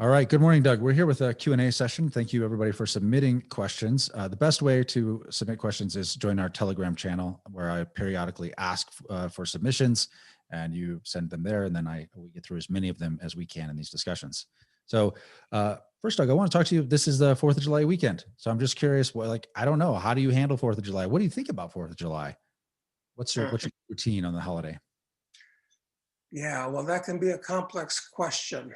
All right. Good morning, Doug. We're here with a Q&A session. Thank you, everybody, for submitting questions. The best way to submit questions is join our Telegram channel, where I periodically ask for submissions, and you send them there, and then we get through as many of them as we can in these discussions. So first, Doug, I want to talk to you. This is the 4th of July weekend. So I'm just curious, I don't know. How do you handle 4th of July? What do you think about 4th of July? What's your routine on the holiday? Yeah, well, that can be a complex question.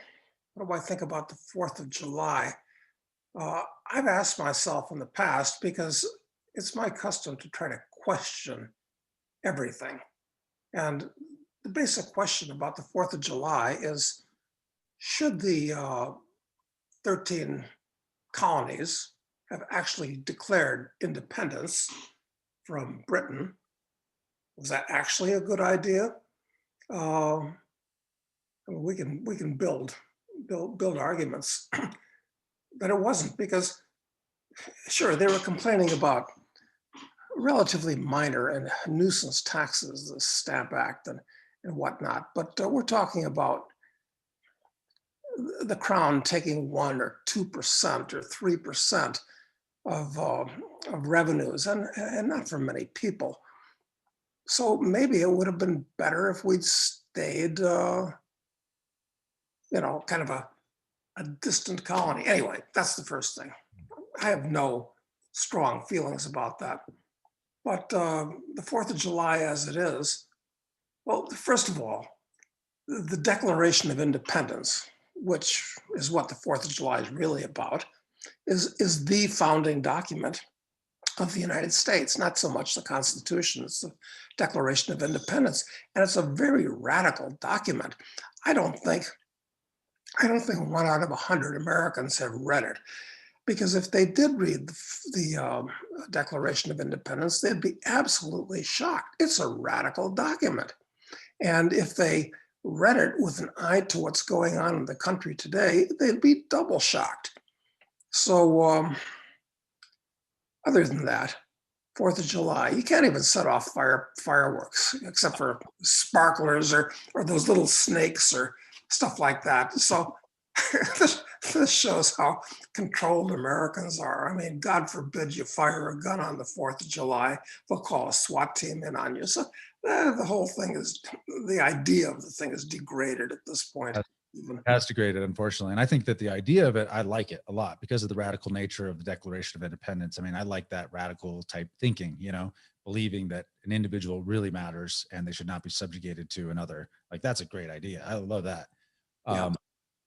What do I think about the 4th of July? I've asked myself in the past, because it's my custom to try to question everything. And the basic question about the 4th of July is, should the 13 colonies have actually declared independence from Britain? Was that actually a good idea? We can build arguments that it wasn't, because sure, they were complaining about relatively minor and nuisance taxes, the Stamp Act and whatnot, but we're talking about the Crown taking 1 or 2% or 3% of revenues, and not for many people. So maybe it would have been better if we'd stayed, kind of a distant colony. Anyway, that's the first thing. I have no strong feelings about that. But the 4th of July as it is, well, first of all, the Declaration of Independence, which is what the 4th of July is really about, is the founding document of the United States, not so much the Constitution, it's the Declaration of Independence. And it's a very radical document. I don't think 1 out of 100 Americans have read it, because if they did read the Declaration of Independence, they'd be absolutely shocked. It's a radical document. And if they read it with an eye to what's going on in the country today, they'd be double shocked. So other than that, 4th of July, you can't even set off fireworks except for sparklers or those little snakes or stuff like that. So this shows how controlled Americans are. I mean, God forbid you fire a gun on the 4th of July, they'll call a SWAT team in on you. So the whole thing the idea of the thing is degraded at this point. It has degraded, unfortunately. And I think that the idea of it, I like it a lot because of the radical nature of the Declaration of Independence. I mean, I like that radical type thinking, believing that an individual really matters and they should not be subjugated to another. Like, that's a great idea. I love that. Yeah.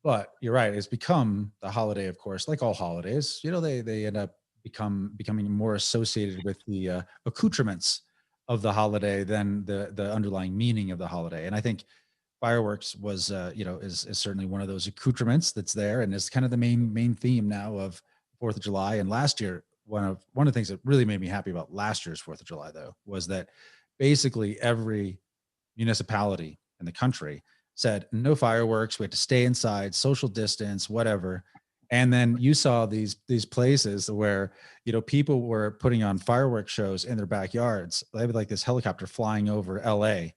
But you're right. It's become the holiday, of course, like all holidays, they end up becoming more associated with the accoutrements of the holiday than the underlying meaning of the holiday. And I think fireworks was, is certainly one of those accoutrements that's there, and is kind of the main theme now of 4th of July. And last year, one of the things that really made me happy about last year's 4th of July, though, was that basically every municipality in the country said no fireworks. We had to stay inside, social distance, whatever. And then you saw these places where, people were putting on fireworks shows in their backyards. They had like this helicopter flying over LA,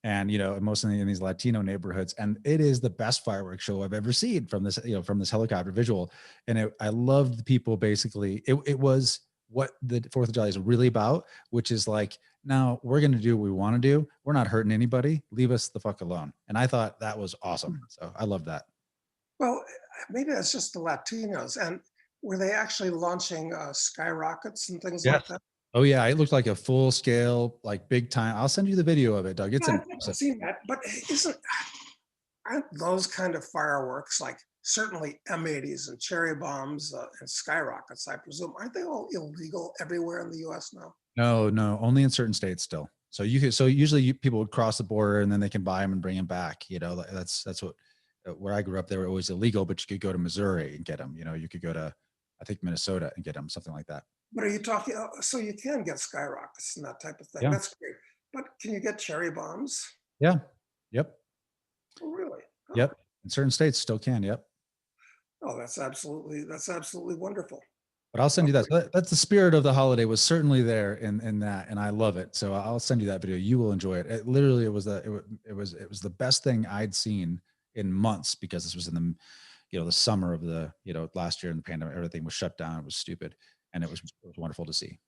and mostly in these Latino neighborhoods, and it is the best fireworks show I've ever seen from this helicopter visual. And I loved the people. Basically, it was what the 4th of July is really about, which is like, now we're going to do what we want to do. We're not hurting anybody. Leave us the fuck alone. And I thought that was awesome. So I love that. Well, maybe that's just the Latinos. And were they actually launching skyrockets and things like that? Oh yeah, it looked like a full scale, like big time. I'll send you the video of it, Doug. It's I've never seen that, but aren't those kind of fireworks, like certainly M80s and cherry bombs and skyrockets, I presume, aren't they all illegal everywhere in the U.S. now? No, only in certain states still. So usually people would cross the border and then they can buy them and bring them back. That's what, where I grew up, they were always illegal, but you could go to Missouri and get them. You could go to, I think, Minnesota and get them, something like that. But are you talking, so you can get skyrockets and that type of thing? Yeah. That's great. But can you get cherry bombs? Yeah. Yep. Oh, really? Oh. Yep. In certain states still can. Yep. Oh, that's absolutely wonderful. But I'll send you that. So that's the spirit of the holiday, was certainly there in that, and I love it. So I'll send you that video. You will enjoy it. It literally, it was the best thing I'd seen in months, because this was in the summer of the, last year in the pandemic, everything was shut down. It was stupid. And it was wonderful to see.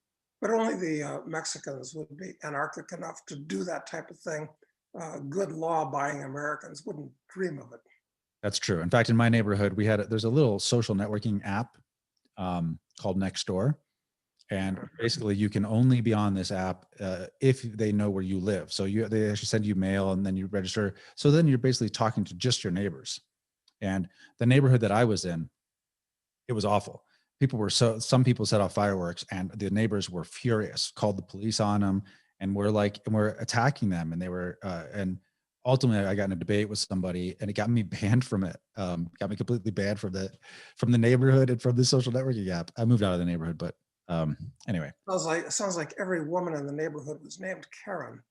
But only the Mexicans would be anarchic enough to do that type of thing. Good law-abiding Americans wouldn't dream of it. That's true. In fact, in my neighborhood, there's a little social networking app called Nextdoor. And basically you can only be on this app if they know where you live. So they actually send you mail and then you register. So then you're basically talking to just your neighbors. And the neighborhood that I was in, it was awful. Some people set off fireworks and the neighbors were furious, called the police on them, and we're attacking them. And and ultimately I got in a debate with somebody and it got me banned from it. Got me completely banned from the neighborhood and from the social networking app. I moved out of the neighborhood, but anyway. Sounds like every woman in the neighborhood was named Karen.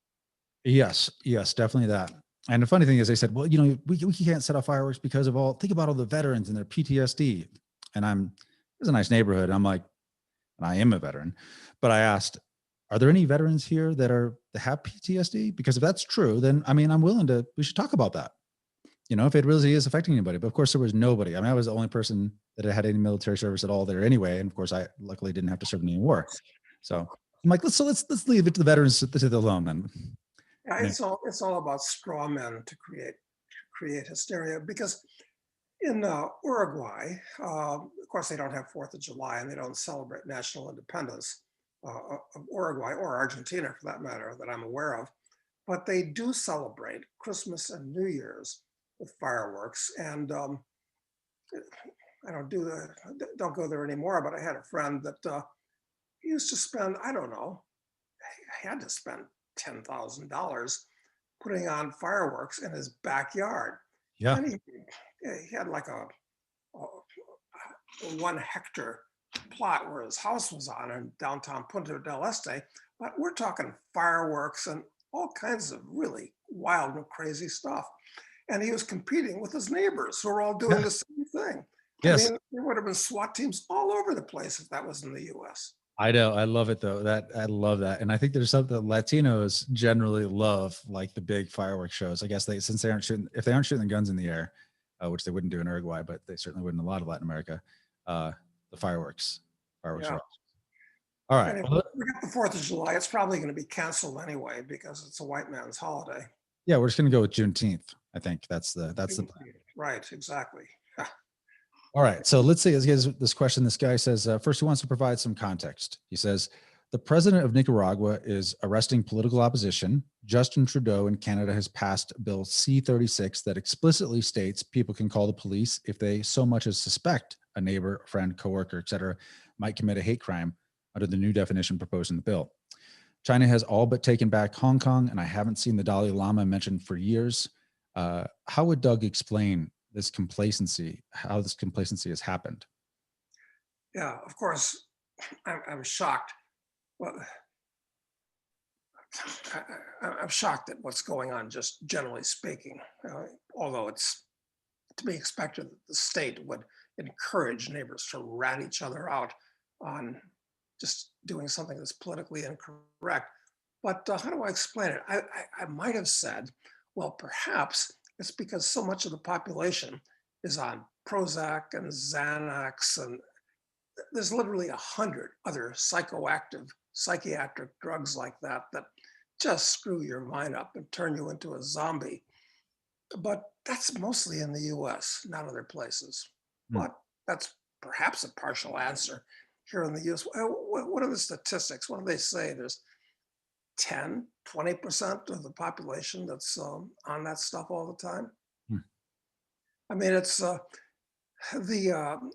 Yes, definitely that. And the funny thing is they said, well, we can't set off fireworks because think about all the veterans and their PTSD. And it's a nice neighborhood. I'm like, and I am a veteran, but I asked, are there any veterans here that have PTSD? Because if that's true, then we should talk about that. If it really is affecting anybody. But of course there was nobody. I was the only person that had any military service at all there anyway. And of course I luckily didn't have to serve in any war. So I'm like, let's leave it to the veterans to the alone then. Yeah, it's all about straw men to create hysteria, because in Uruguay, of course, they don't have 4th of July and they don't celebrate national independence of Uruguay or Argentina for that matter that I'm aware of, but they do celebrate Christmas and New Year's with fireworks. And I don't go there anymore, but I had a friend that he used to spend, I don't know, he had to spend $10,000 putting on fireworks in his backyard. Yeah. And he had like a 1 hectare plot where his house was on in downtown Punta del Este. But we're talking fireworks and all kinds of really wild and crazy stuff. And he was competing with his neighbors who were all doing the same thing. Yes. There would have been SWAT teams all over the place if that was in the US. I know. I love it though. I love that. And I think there's something that Latinos generally love, like the big fireworks shows. I guess if they aren't shooting the guns in the air, which they wouldn't do in Uruguay, but they certainly would in a lot of Latin America, the fireworks Yeah. are awesome. All right. Anyway, we got the 4th of July. It's probably going to be canceled anyway because it's a white man's holiday. Yeah, we're just going to go with Juneteenth. I think that's the plan. Right, exactly. All right. So let's see. This question. This guy says, first he wants to provide some context. He says, the president of Nicaragua is arresting political opposition. Justin Trudeau in Canada has passed Bill C-36 that explicitly states people can call the police if they so much as suspect a neighbor, friend, coworker, etc., might commit a hate crime under the new definition proposed in the bill. China has all but taken back Hong Kong, and I haven't seen the Dalai Lama mentioned for years. How would Doug explain how this complacency has happened? Yeah, of course, I'm shocked. Well, I'm shocked at what's going on, just generally speaking, although it's to be expected that the state would encourage neighbors to rat each other out on just doing something that's politically incorrect. But how do I explain it? I might have said, well, perhaps it's because so much of the population is on Prozac and Xanax, and there's literally 100 other psychiatric drugs like that just screw your mind up and turn you into a zombie. But that's mostly in the US, not other places. But that's perhaps a partial answer here in the US. What are the statistics? What do they say? There's 10, 20% of the population that's on that stuff all the time. I mean, it's the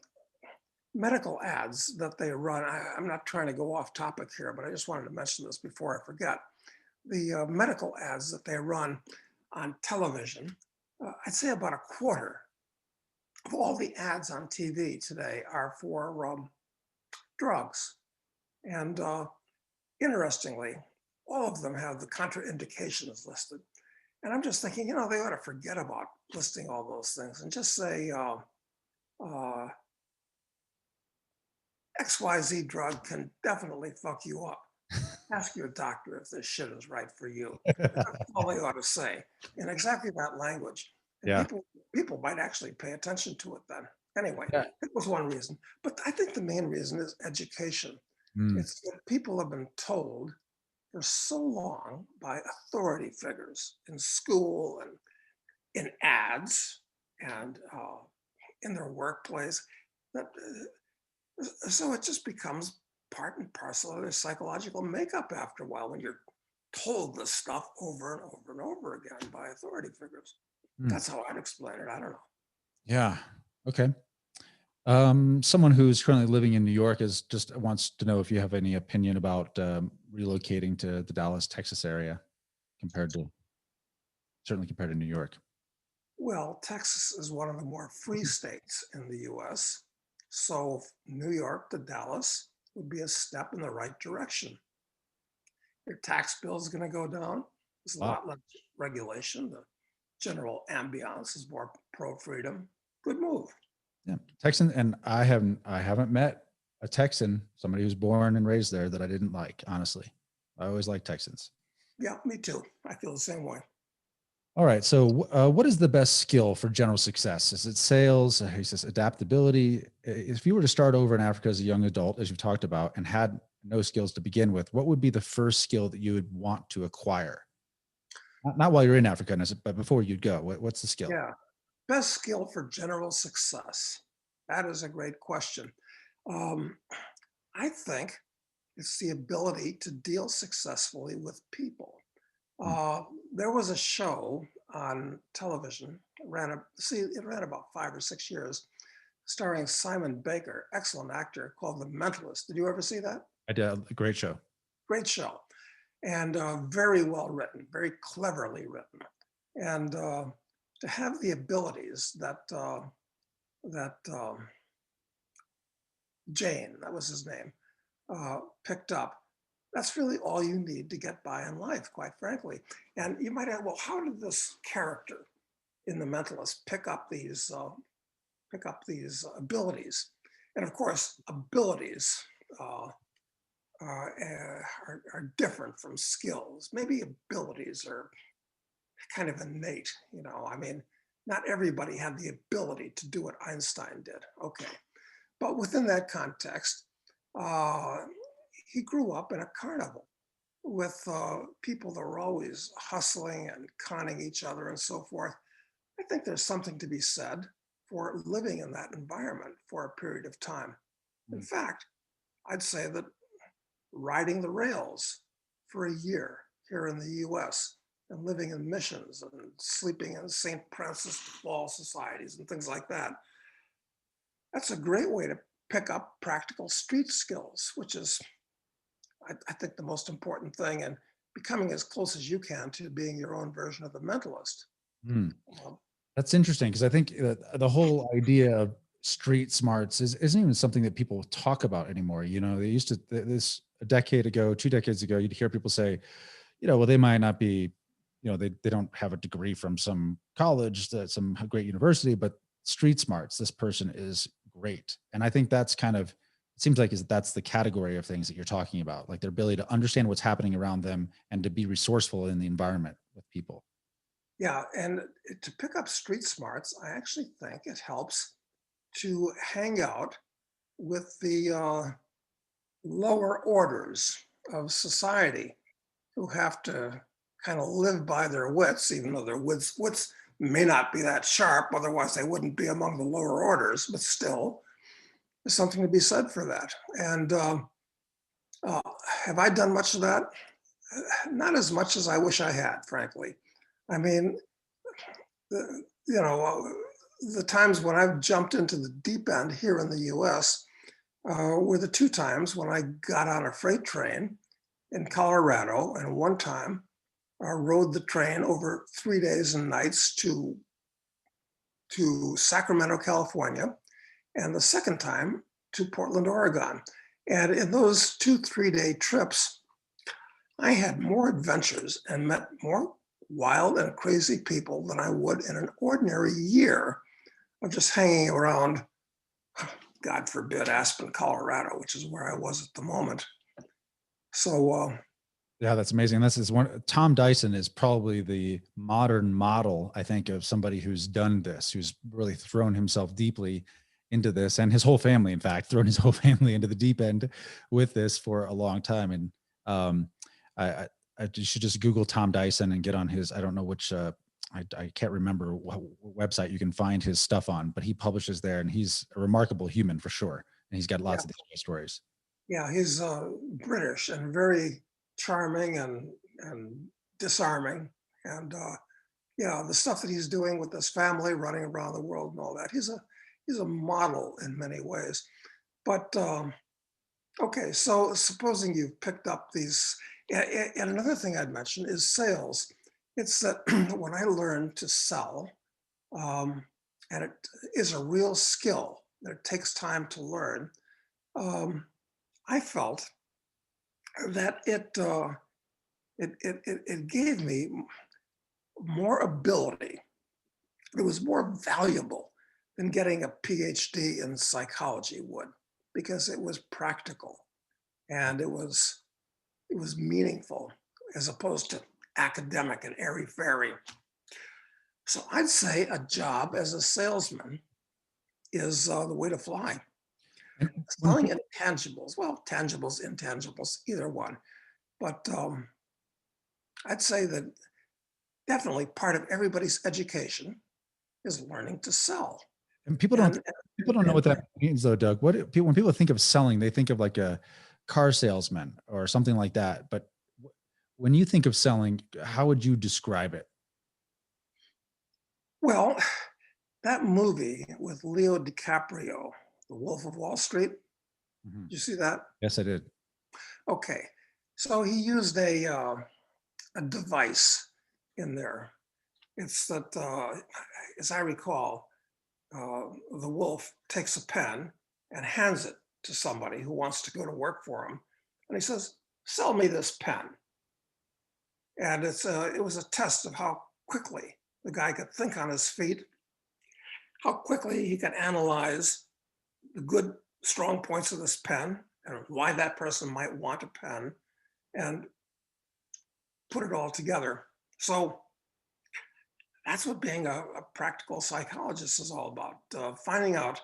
medical ads that they run. I'm not trying to go off topic here, but I just wanted to mention this before I forget. The medical ads that they run on television, I'd say about a quarter of all the ads on TV today are for drugs. And interestingly, all of them have the contraindications listed. And I'm just thinking, they ought to forget about listing all those things and just say XYZ drug can definitely fuck you up. Ask your doctor if this shit is right for you. That's all they ought to say in exactly that language. And Yeah. people might actually pay attention to it then. Anyway, Yeah. it was one reason. But I think the main reason is education. Mm. It's that people have been told for so long by authority figures in school and in ads and in their workplace that so it just becomes part and parcel of their psychological makeup after a while when you're told this stuff over and over and over again by authority figures. Mm. That's how I'd explain it. I don't know. Yeah. Okay. Someone who's currently living in New York is just wants to know if you have any opinion about relocating to the Dallas, Texas area compared to certainly compared to New York. Well, Texas is one of the more free states in the US. So New York to Dallas would be a step in the right direction. Your tax bill is going to go down. There's a Wow. lot less regulation. The general ambiance is more pro freedom. Good move. Yeah. Texan, and I haven't met a Texan, somebody who's born and raised there that I didn't like, honestly. I always like Texans. Yeah, me too. I feel the same way. All right. So, what is the best skill for general success? Is it sales? He says adaptability. If you were to start over in Africa as a young adult, as you've talked about, and had no skills to begin with, what would be the first skill that you would want to acquire? Not while you're in Africa, but before you'd go. What's the skill? Yeah. Best skill for general success. That is a great question. Um, I think it's the ability to deal successfully with people. Mm. Uh, there was a show on television, it ran about 5 or 6 years, starring Simon Baker, excellent actor, called The Mentalist. Did you ever see that? I did a great show. Great show. And very well written, very cleverly written. And to have the abilities that Jane, that was his name, picked up, that's really all you need to get by in life, quite frankly. And you might ask, well, how did this character in The Mentalist pick up these abilities? And of course, abilities are different from skills. Maybe abilities are kind of innate, you know. I mean, not everybody had the ability to do what Einstein did. Okay. But within that context, uh, he grew up in a carnival with people that were always hustling and conning each other and so forth. I think there's something to be said for living in that environment for a period of time. In Mm. fact, I'd say that riding the rails for a year here in the US and living in missions and sleeping in St. Francis de Paul societies and things like that, that's a great way to pick up practical street skills, which is, I think, the most important thing, and becoming as close as you can to being your own version of the mentalist. Mm. Um, That's interesting because I think that the whole idea of street smarts isn't even something that people talk about anymore. You know, they used to this a decade ago, 2 decades ago, you'd hear people say, well, they might not be, they don't have a degree from some college, some great university, but street smarts, this person is great. And I think that's kind of, it seems like that's the category of things that you're talking about, like their ability to understand what's happening around them and to be resourceful in the environment with people. yeah, and to pick up street smarts, I actually think it helps to hang out with the lower orders of society who have to kind of live by their wits, even though their wits may not be that sharp, otherwise they wouldn't be among the lower orders, but still, there's something to be said for that. And uh, have I done much of that? Not as much as I wish I had, frankly. I mean, the times when I've jumped into the deep end here in the US were the two times when I got on a freight train in Colorado, and one time I rode the train over 3 days and nights to Sacramento, California, and the second time to Portland, Oregon. And in those 2 3 day trips, I had more adventures and met more wild and crazy people than I would in an ordinary year of just hanging around, God forbid, Aspen, Colorado, which is where I was at the moment. So Yeah, that's amazing. This is one. Tom Dyson is probably the modern model, I think, of somebody who's done this, who's really thrown himself deeply into this, and his whole family, in fact, thrown his whole family into the deep end with this for a long time. And um, you should just Google Tom Dyson and get on his. I don't know which. I can't remember what website you can find his stuff on, but he publishes there, and he's a remarkable human for sure. And he's got Yeah, lots of these stories. yeah, he's British and very charming and disarming. And yeah, the stuff that he's doing with this family, running around the world and all that, he's a model in many ways. But okay, so supposing you've picked up these, and another thing I'd mention is sales. It's that when I learned to sell, um, and it is a real skill that it takes time to learn, um, I felt that it gave me more ability. It was more valuable than getting a PhD in psychology would, because it was practical and it was meaningful as opposed to academic and airy fairy. So I'd say a job as a salesman is the way to fly. And when Selling intangibles, well, tangibles, intangibles, either one. But I'd say that definitely part of everybody's education is learning to sell. And people don't And, people don't know and what that means though, Doug. When people think of selling, they think of like a car salesman or something like that. But when you think of selling, how would you describe it? well, that movie with Leo DiCaprio, The Wolf of Wall Street, Mhm. did you see that? Yes, I did. Okay. So he used a device in there. It's that, as I recall, the wolf takes a pen and hands it to somebody who wants to go to work for him. And he says, sell me this pen. And it was a test of how quickly the guy could think on his feet, how quickly he could analyze the good, strong points of this pen and why that person might want a pen and put it all together. So that's what being a practical psychologist is all about, finding out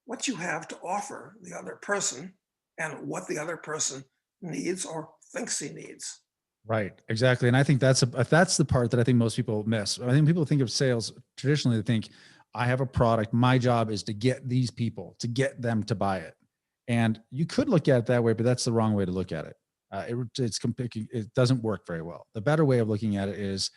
what you have to offer the other person and what the other person needs or thinks he needs. Right, exactly. And I think that's the part that I think most people miss. I think people think of sales traditionally. They think, I have a product. My job is to get these people, to get them to buy it. And you could look at it that way, but that's the wrong way to look at it. It doesn't work very well. The better way of looking at it is,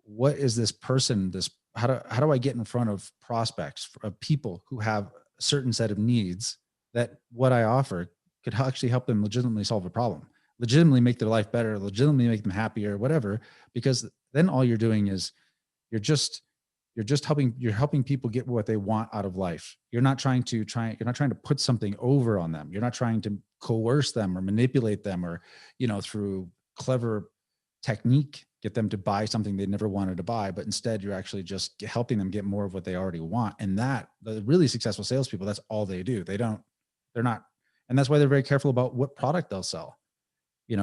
what is this person? How do I get in front of prospects, of people who have a certain set of needs, that what I offer could actually help them legitimately solve a problem, legitimately make their life better, legitimately make them happier, whatever. Because then all you're doing is you're just you're helping people get what they want out of life. You're not trying to put something over on them. You're not trying to coerce them or manipulate them, or through clever technique get them to buy something they never wanted to buy. But instead you're actually just helping them get more of what they already want. And that the really successful salespeople, that's all they do. They're not, and that's why they're very careful about what product they'll sell,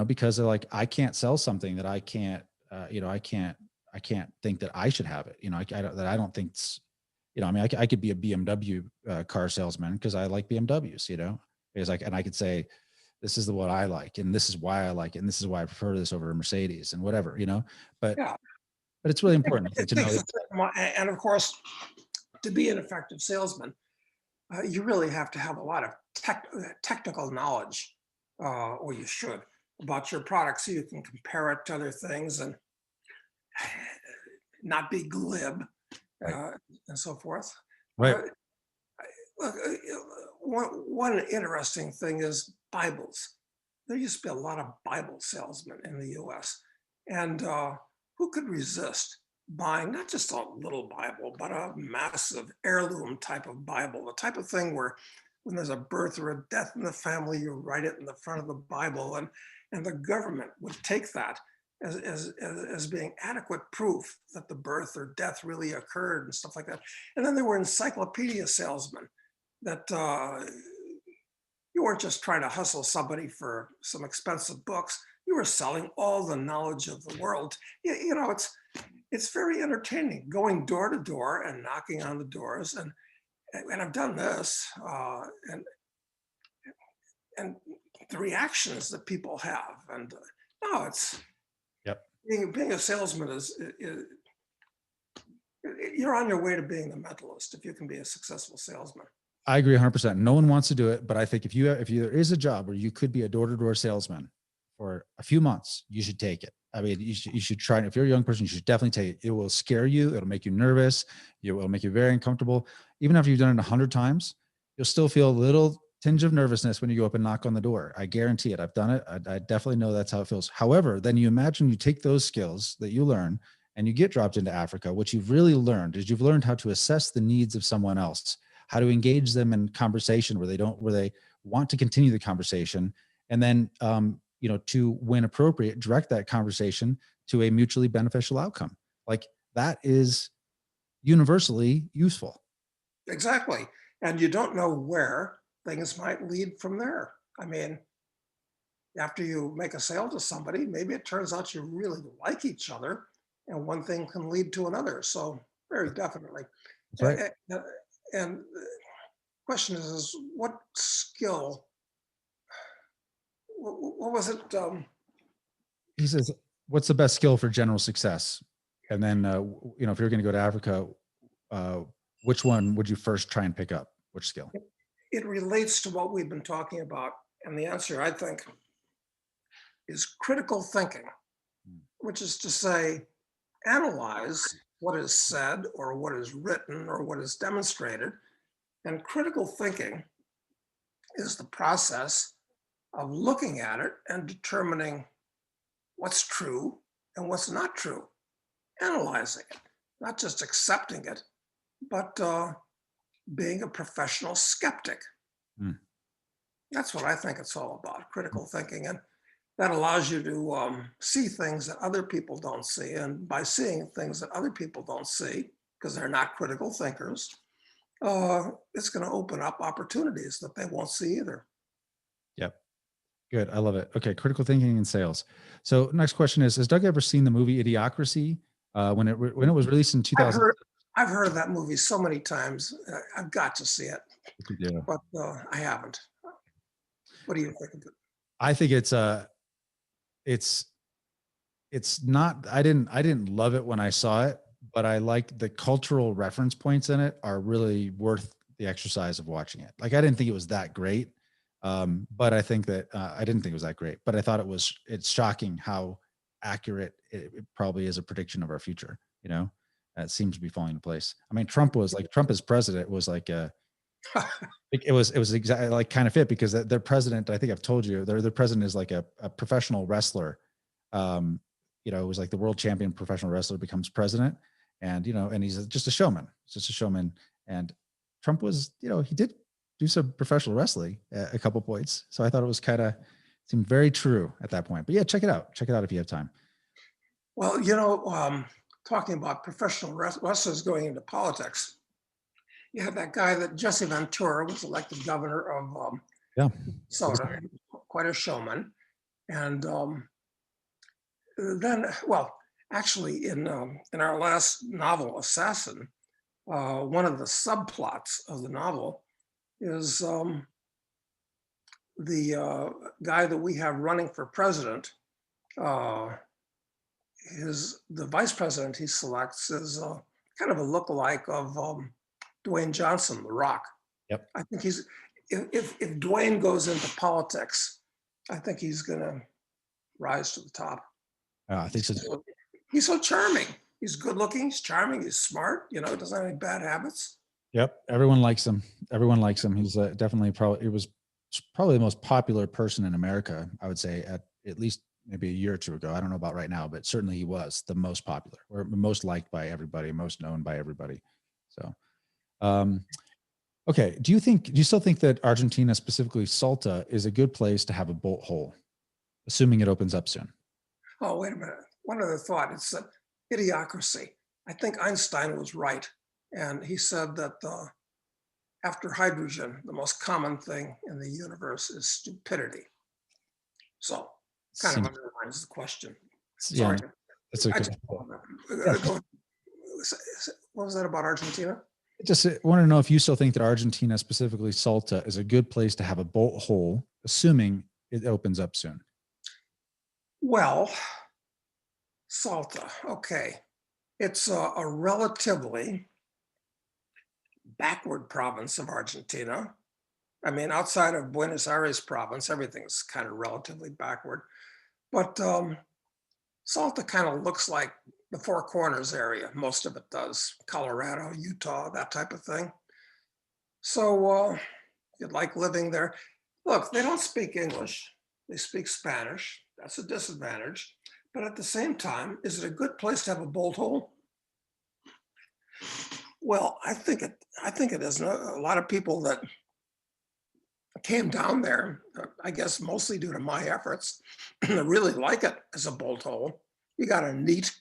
because they're like, I can't sell something that I can't, I can't think that I should have it. I don't think I mean, I could be a BMW car salesman because I like BMWs, it's like, and I could say, this is the what I like, and this is why I like it, and this is why I prefer this over a Mercedes, and whatever, but Yeah, it's really important, I think, it to know takes a that. certain amount, and of course, to be an effective salesman, you really have to have a lot of technical knowledge, or you should, about your product so you can compare it to other things and not be glib, Right. uh, and so forth. Right. Uh, Look, one interesting thing is Bibles. There used to be a lot of Bible salesmen in the US. And who could resist buying not just a little Bible, but a massive heirloom type of Bible, the type of thing where when there's a birth or a death in the family, you write it in the front of the Bible, and the government would take that as being adequate proof that the birth or death really occurred and stuff like that. And then there were encyclopedia salesmen that you weren't just trying to hustle somebody for some expensive books. You were selling all the knowledge of the world. You know, it's very entertaining going door to door and knocking on the doors. And I've done this, and the reactions that people have. And no, it's Yep. being a salesman is you're on your way to being the mentalist if you can be a successful salesman. I agree 100%. No one wants to do it, but I think if there is a job where you could be a door-to-door salesman for a few months, you should take it. I mean, you should try it. If you're a young person, you should definitely take it. It will scare you. It'll make you nervous. It will make you very uncomfortable. Even after you've done it 100 times, you'll still feel a little tinge of nervousness when you go up and knock on the door. I guarantee it. I've done it. I definitely know that's how it feels. However, then you imagine you take those skills that you learn and you get dropped into Africa. What you've really learned is you've learned how to assess the needs of someone else, how to engage them in conversation where they want to continue the conversation. And then, to, when appropriate, direct that conversation to a mutually beneficial outcome. Like, that is universally useful. Exactly. And you don't know where things might lead from there. I mean, after you make a sale to somebody, maybe it turns out you really like each other and one thing can lead to another. So very definitely. That's right. And the question is what skill, what was it? He says, what's the best skill for general success? And then, if you're going to go to Africa, which one would you first try and pick up? Which skill? It relates to what we've been talking about. And the answer, I think, is critical thinking, which is to say, analyze what is said or what is written or what is demonstrated. And critical thinking is the process of looking at it and determining what's true and what's not true, analyzing it, not just accepting it, but being a professional skeptic. Mm. That's what I think it's all about, critical thinking. And that allows you to see things that other people don't see. And by seeing things that other people don't see, because they're not critical thinkers, it's going to open up opportunities that they won't see either. Yep. Good. I love it. Okay. Critical thinking and sales. So next question is, has Doug ever seen the movie Idiocracy? When it was released in 2000? I've heard of that movie so many times. I've got to see it, Yeah. but I haven't. What do you think of it? I think it's not, I didn't love it when I saw it, but I like the cultural reference points in it are really worth the exercise of watching it. Like, I didn't think it was that great. But I think that I didn't think it was that great, but I thought it's shocking how accurate it probably is a prediction of our future. It seems to be falling into place. I mean, Trump as president was like it was exactly like kind of fit, because their president, I think I've told you, their president is like a professional wrestler. It was like the world champion professional wrestler becomes president, and and he's just a showman. He's just a showman. And Trump was, he did do some professional wrestling at a couple points. So I thought it was seemed very true at that point. But yeah, check it out. Check it out if you have time. Well, talking about professional wrestlers going into politics, you have that guy that Jesse Ventura was elected governor of Salta, quite a showman. And then, well, actually in our last novel, Assassin, one of the subplots of the novel is the guy that we have running for president. The vice president he selects is kind of a lookalike of Dwayne Johnson, The Rock. Yep. I think if Dwayne goes into politics, I think he's going to rise to the top. I think so. He's so charming. He's good looking. He's charming. He's smart. Doesn't have any bad habits. Yep. Everyone likes him. Everyone likes him. He's definitely it was probably the most popular person in America, I would say, at least maybe a year or two ago. I don't know about right now, but certainly he was the most popular, or most liked by everybody, most known by everybody. So, okay. Do you still think that Argentina, specifically Salta, is a good place to have a bolt hole, assuming it opens up soon? Oh, wait a minute. One other thought. It's Idiocracy. I think Einstein was right. And he said that after hydrogen, the most common thing in the universe is stupidity. So kind of underline is the question. Yeah, Sorry. that's I okay. just, Yeah, go, what was that about Argentina? just want to know if you still think that Argentina, specifically Salta, is a good place to have a bolt hole, assuming it opens up soon. Well, Salta, okay. It's a relatively backward province of Argentina. I mean, outside of Buenos Aires province, everything's kind of relatively backward. But Salta kind of looks like the Four Corners area. Most of it does. Colorado, Utah, that type of thing. So if you'd like living there, look, they don't speak English. They speak Spanish. That's a disadvantage. But at the same time, is it a good place to have a bolt hole? Well, I think it is. A lot of people that came down there, I guess mostly due to my efforts, really like it as a bolt hole. You got a neat,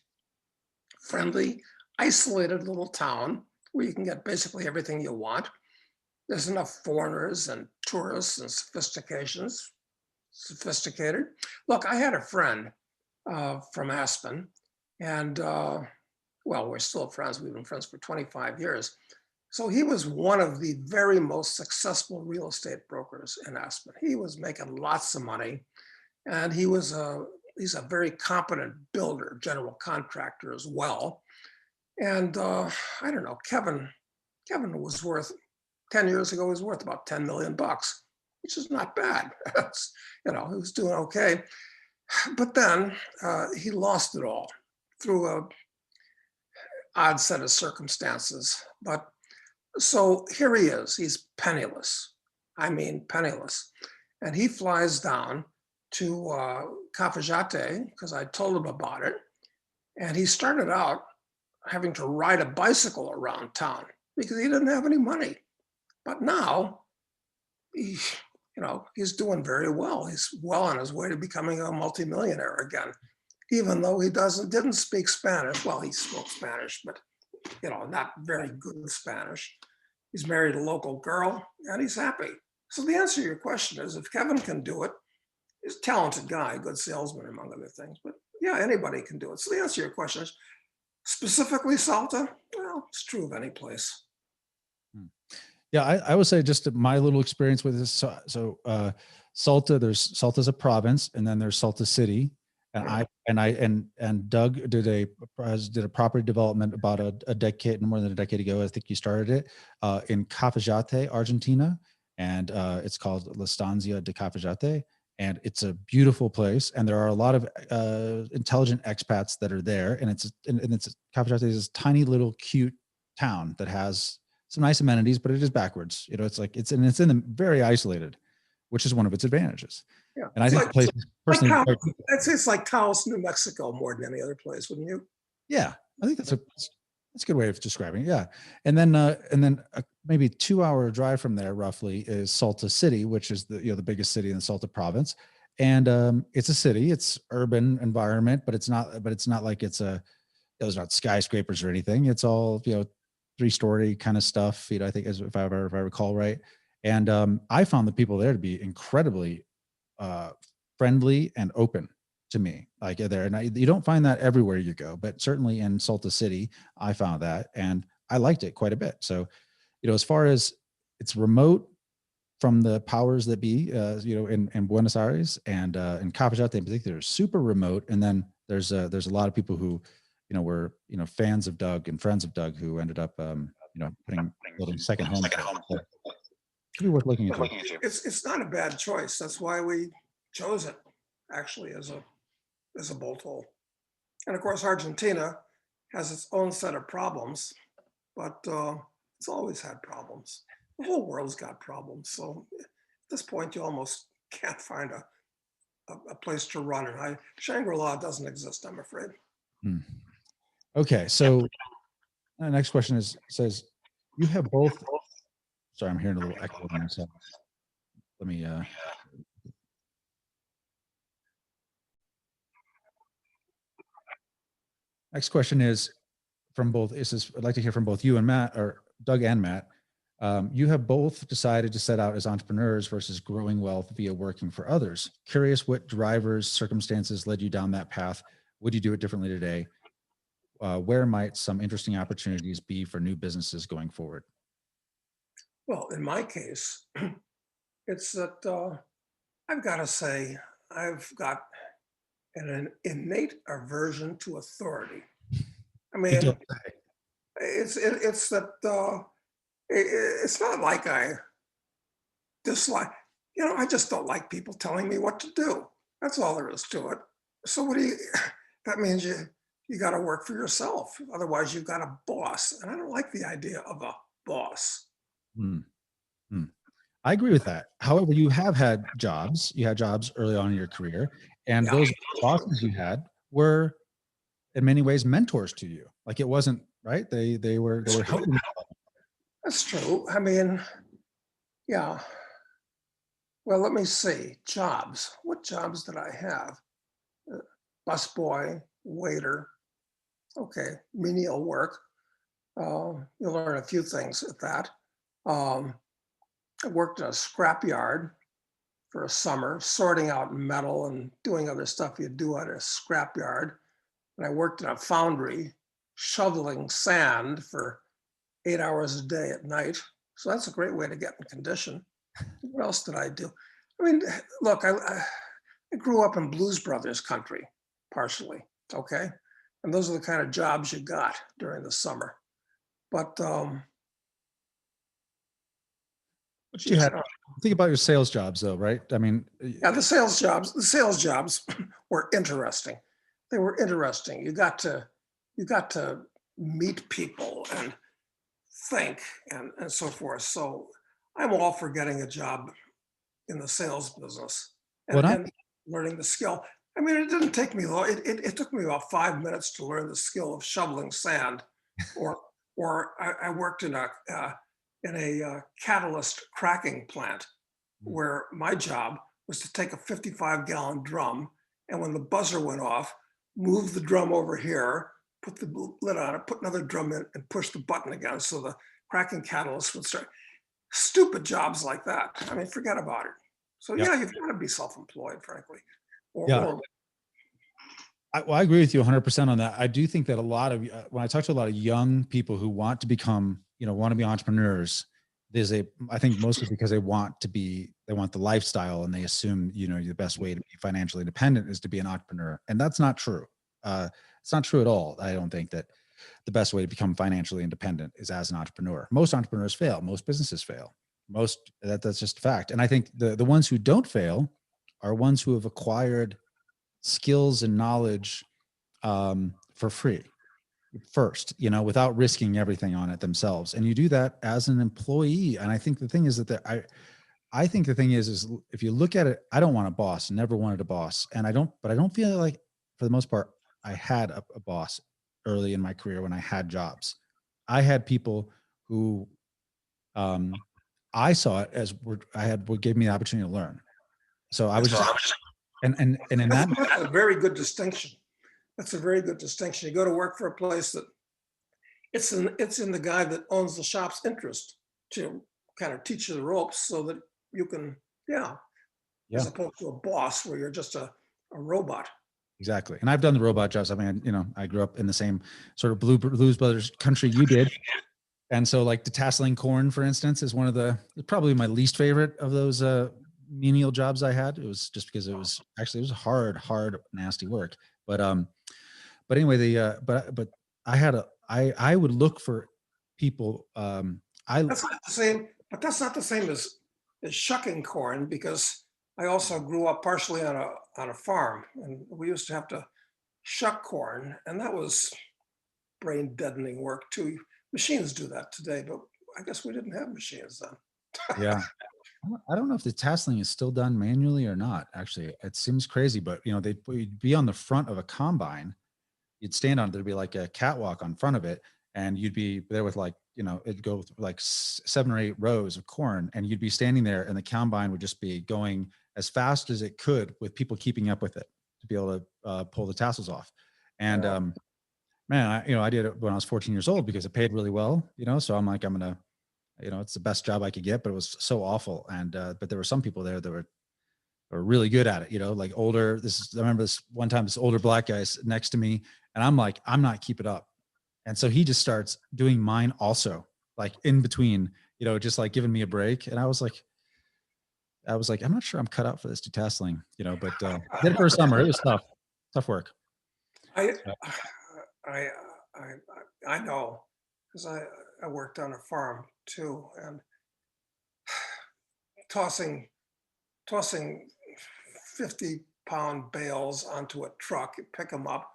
friendly, isolated little town where you can get basically everything you want. There's enough foreigners and tourists and sophisticated. Look, I had a friend from Aspen, and well, we're still friends. We've been friends for 25 years. So he was one of the very most successful real estate brokers in Aspen. He was making lots of money, and he's a very competent builder, general contractor as well. And I don't know, Kevin was worth 10 years ago, he was worth about 10 million bucks, which is not bad. He was doing okay. But then he lost it all through a odd set of circumstances. But so here he is, he's penniless. I mean, penniless. And he flies down to Cafajate because I told him about it. And he started out having to ride a bicycle around town because he didn't have any money. But now, he's doing very well. He's well on his way to becoming a multimillionaire again, even though he didn't speak Spanish. Well, he spoke Spanish, but not very good Spanish. He's married a local girl and he's happy. So the answer to your question is, if Kevin can do it, he's a talented guy, good salesman, among other things, but yeah, anybody can do it. So the answer to your question is, specifically Salta, well, it's true of any place. Yeah, I would say just my little experience with this. So Salta's a province, and then there's Salta City, and Doug did a property development about a decade, more than a decade ago. I think you started it in Cafajate, Argentina, and it's called La Estancia de Cafajate, and it's a beautiful place. And there are a lot of intelligent expats that are there, and Cafajate is this tiny little cute town that has some nice amenities, but it is backwards. It's in the very isolated, which is one of its advantages. Yeah. And I think the place personally, I'd say it's like Taos, New Mexico, more than any other place, wouldn't you? Yeah, I think that's a good way of describing it. Yeah. And then maybe 2-hour drive from there roughly is Salta City, which is the biggest city in the Salta province. And it's a city, it's urban environment, but it's not like those aren't skyscrapers or anything. It's all, 3-story kind of stuff, I think, if I recall right. And I found the people there to be incredibly friendly and open to me, like there. And you don't find that everywhere you go, but certainly in Salta City, I found that, and I liked it quite a bit. So, as far as it's remote from the powers that be, in Buenos Aires and in Cafajate in particular, super remote. And then there's a lot of people who, were fans of Doug and friends of Doug who ended up building second homes. So, could be worth looking into. It's not a bad choice. That's why we chose it, actually, as a bolt hole. And of course, Argentina has its own set of problems, but it's always had problems. The whole world's got problems. So at this point, you almost can't find a place to run. And Shangri-La doesn't exist, I'm afraid. Okay, so the next question says, you have both. Sorry, I'm hearing a little echo on myself. Let me. Next question is from both. I'd like to hear from both you and Matt, or Doug and Matt. You have both decided to set out as entrepreneurs versus growing wealth via working for others. Curious what drivers, circumstances led you down that path. Would you do it differently today? Where might some interesting opportunities be for new businesses going forward? Well, in my case, it's that I've got to say, I've got an innate aversion to authority. I You mean, don't say. it's that it's not like I dislike, I just don't like people telling me what to do. That's all there is to it. So what do you, that means you got to work for yourself. Otherwise you've got a boss. And I don't like the idea of a boss. Hmm, hmm. I agree with that. However, you have had jobs. You had jobs early on in your career, and Yeah, those bosses you had were in many ways mentors to you. Like it wasn't right. They that's were true. helping. That's true. I mean, yeah. Well, let me see. Jobs. What jobs did I have? Uh, Busboy, waiter. Okay, menial work. You'll learn a few things at that. Um, I worked in a scrapyard for a summer, sorting out metal and doing other stuff you do at a scrapyard. And I worked in a foundry, shoveling sand for 8 hours a day at night. So that's a great way to get in condition. What else did I do? I mean, look, I grew up in Blues Brothers country, partially, okay? And those are the kind of jobs you got during the summer. But But you geez, had think about your sales jobs though, right? I mean, yeah, the sales jobs were interesting. They were interesting. You got to meet people and think and so forth. So I'm all for getting a job in the sales business when I and learning the skill. I mean, it didn't take me long. It took me about 5 minutes to learn the skill of shoveling sand, or I worked in a catalyst cracking plant where my job was to take a 55-gallon drum, and when the buzzer went off, move the drum over here, put the lid on it, put another drum in, and push the button again so the cracking catalyst would start. Stupid jobs like that. I mean, forget about it. So yeah, yeah, you've got to be self-employed, frankly, or, yeah, or I agree with you 100% on that. I do think that a lot of when I talk to a lot of young people who want to become, want to be entrepreneurs, I think mostly because they want the lifestyle and they assume, the best way to be financially independent is to be an entrepreneur. And that's not true. It's not true at all. I don't think that the best way to become financially independent is as an entrepreneur. Most entrepreneurs fail. Most businesses fail. That's just a fact. And I think the ones who don't fail are ones who have acquired skills and knowledge for free first, without risking everything on it themselves. And you do that as an employee. And I think the thing is I think the thing is if you look at it, I don't want a boss, never wanted a boss. And but I don't feel like for the most part, I had a boss early in my career when I had jobs. I had people who um, I saw it as what gave me the opportunity to learn. So I was just, and in that, that's a very good distinction. That's a very good distinction. You go to work for a place that it's in the guy that owns the shop's interest to kind of teach you the ropes so that you can, yeah, yeah. as opposed to a boss where you're just a robot. Exactly. And I've done the robot jobs. I mean, I grew up in the same sort of Blues Brothers country you did. And so like detasseling corn, for instance, is probably my least favorite of those menial jobs I had. It was just because it was hard, nasty work. But anyway, but I would look for people. That's not the same, but that's not the same as shucking corn, because I also grew up partially on a farm, and we used to have to shuck corn, and that was brain deadening work too. Machines do that today, but I guess we didn't have machines then. Yeah. I don't know if the tasseling is still done manually or not. Actually, it seems crazy, but they'd be on the front of a combine. You'd stand on it. There'd be like a catwalk on front of it, and you'd be there with like it'd go through like 7 or 8 rows of corn, and you'd be standing there, and the combine would just be going as fast as it could with people keeping up with it to be able to pull the tassels off. And Yeah. man, I did it when I was 14 years old because it paid really well. So I'm like, I'm gonna you know, it's the best job I could get, but it was so awful. And, but there were some people there that were really good at it, you know, like older, I remember this one time, this older black guy next to me, and I'm like, I'm not keeping up. And so he just starts doing mine also, like in between, you know, just like giving me a break. And I was like, I'm not sure I'm cut out for this detasseling, you know, but did it for a summer. It was tough work. I, So, I, I know, because I worked on a farm too, and tossing, tossing 50-pound bales onto a truck, you pick them up.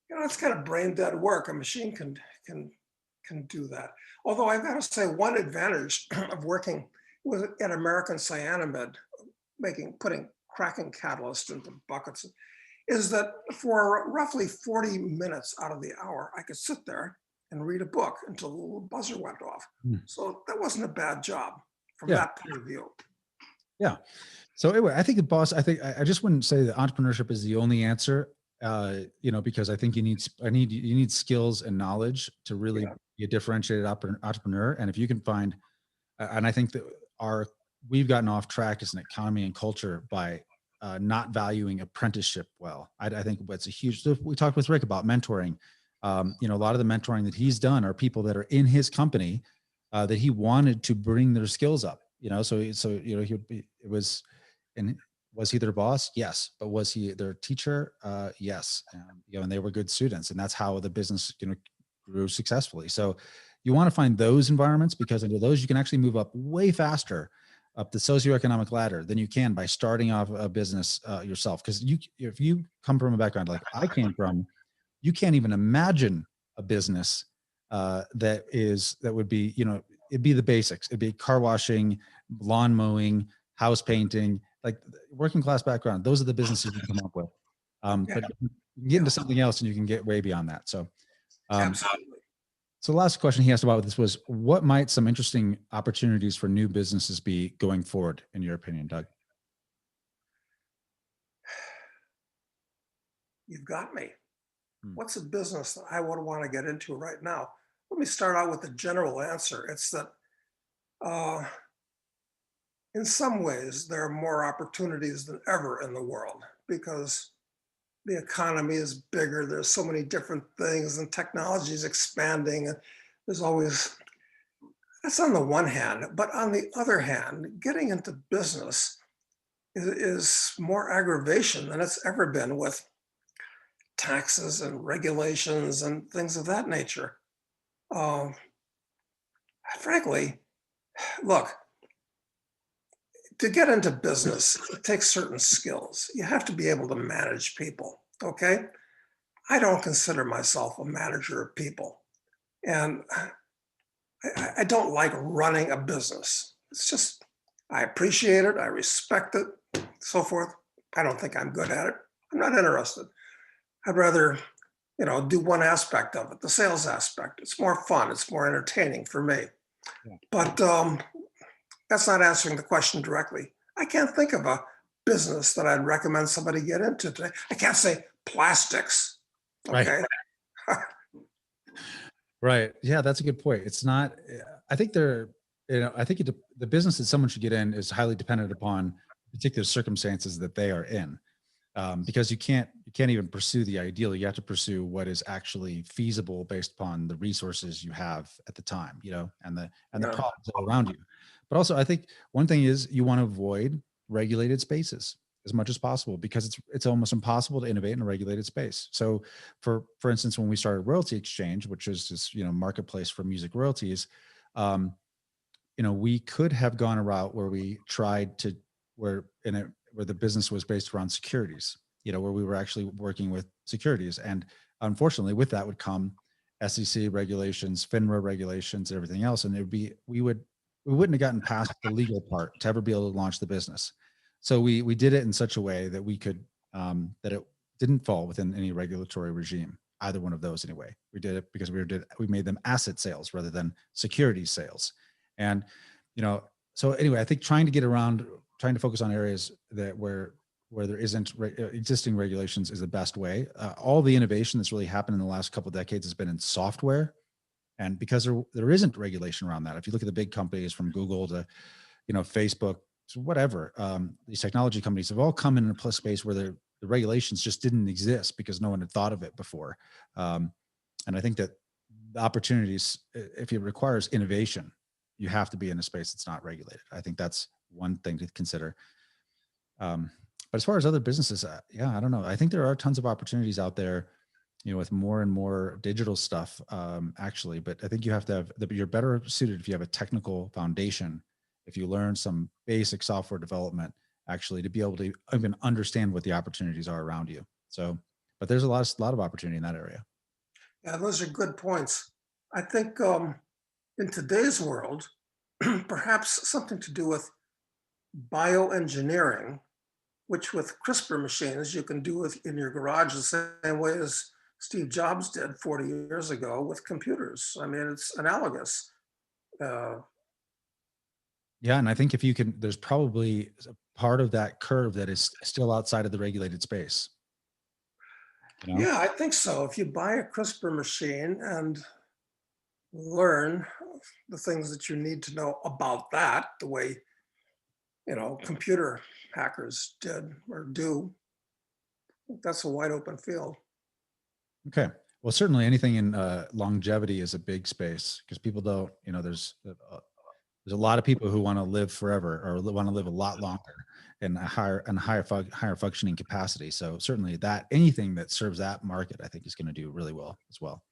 You know, it's kind of brain dead work. A machine can do that. Although I've got to say, one advantage of working with at American Cyanamid, putting cracking catalyst into buckets, is that for roughly 40 minutes out of the hour, I could sit there and read a book until the little buzzer went off. hmm. So that wasn't a bad job from Yeah. that point of view. Yeah. So anyway, I think the boss, I just wouldn't say that entrepreneurship is the only answer, you know, because I think you need skills and knowledge to really Yeah. be a differentiated entrepreneur. And if you can find, and I think that we've gotten off track as an economy and culture by not valuing apprenticeship well. I think that's a huge, we talked with Rick about mentoring. You know, a lot of the mentoring that he's done are people that are in his company that he wanted to bring their skills up, you know, so, you know, and was he their boss? Yes. But was he their teacher? Yes. You know, and they were good students, and that's how the business, you know, grew successfully. So you want to find those environments, because under those, you can actually move up way faster up the socioeconomic ladder than you can by starting off a business yourself. Because if you come from a background like I came from, you can't even imagine a business that would be, you know, it'd be the basics. It'd be car washing, lawn mowing, house painting, like working class background. Those are the businesses you come up with. Yeah, But you can get into something else and you can get way beyond that. So, absolutely. so the last question he asked about this was, what might some interesting opportunities for new businesses be going forward, in your opinion, Doug? You've got me. Hmm. What's a business that I would want to get into right now? Let me start out with the general answer. It's that in some ways, there are more opportunities than ever in the world because the economy is bigger. There's so many different things, and technology is expanding. And there's always, that's on the one hand. But on the other hand, getting into business is more aggravation than it's ever been, with taxes and regulations and things of that nature. Um, Frankly, look, to get into business, it takes certain skills. You have to be able to manage people, okay? I don't consider myself a manager of people. And I don't like running a business. It's just, I appreciate it, I respect it, so forth. I don't think I'm good at it. I'm not interested. I'd rather, you know, do one aspect of it, the sales aspect. It's more fun, it's more entertaining for me. Yeah. But that's not answering the question directly. I can't think of a business that I'd recommend somebody get into today. I can't say plastics. Right. Okay. Right. Yeah, that's a good point. It's not, I think the business that someone should get in is highly dependent upon particular circumstances that they are in. Because you can't even pursue the ideal. You have to pursue what is actually feasible based upon the resources you have at the time, you know, and the Yeah. problems all around you. But also, I think one thing is you want to avoid regulated spaces as much as possible, because it's almost impossible to innovate in a regulated space. So, for instance, when we started Royalty Exchange, which is this, you know, marketplace for music royalties, um, you know, we could have gone a route where we tried to where the business was based around securities, you know, where we were actually working with securities. And unfortunately, with that would come SEC regulations, FINRA regulations, and everything else. And we wouldn't have gotten past the legal part to ever be able to launch the business. So we did it in such a way that we could, that it didn't fall within any regulatory regime, either one of those anyway. We did it because we made them asset sales rather than security sales. And, you know, so anyway, I think trying to focus on areas where there isn't existing regulations is the best way. All the innovation that's really happened in the last couple of decades has been in software And because there isn't regulation around that. If you look at the big companies from Google to, Facebook, whatever, these technology companies have all come in a plus space where the regulations just didn't exist because no one had thought of it before. And I think that the opportunities, if it requires innovation, you have to be in a space that's not regulated. I think that's one thing to consider. But as far as other businesses, I don't know. I think there are tons of opportunities out there, with more and more digital stuff, actually. But I think you have to have you're better suited if you have a technical foundation, if you learn some basic software development, actually, to be able to even understand what the opportunities are around you. So, but there's a lot of opportunity in that area. Yeah, those are good points. I think in today's world, perhaps something to do with bioengineering, which with CRISPR machines you can do in your garage the same way as Steve Jobs did 40 years ago with computers. I mean, it's analogous. Yeah, and I think if you can, there's probably a part of that curve that is still outside of the regulated space. Yeah, I think so. If you buy a CRISPR machine and learn the things that you need to know about that, the way, computer hackers did or do, that's a wide open field. Okay. Well, certainly anything in longevity is a big space because people don't, there's a lot of people who want to live forever or want to live a lot longer in a higher functioning capacity. So certainly that anything that serves that market, I think, is going to do really well as well.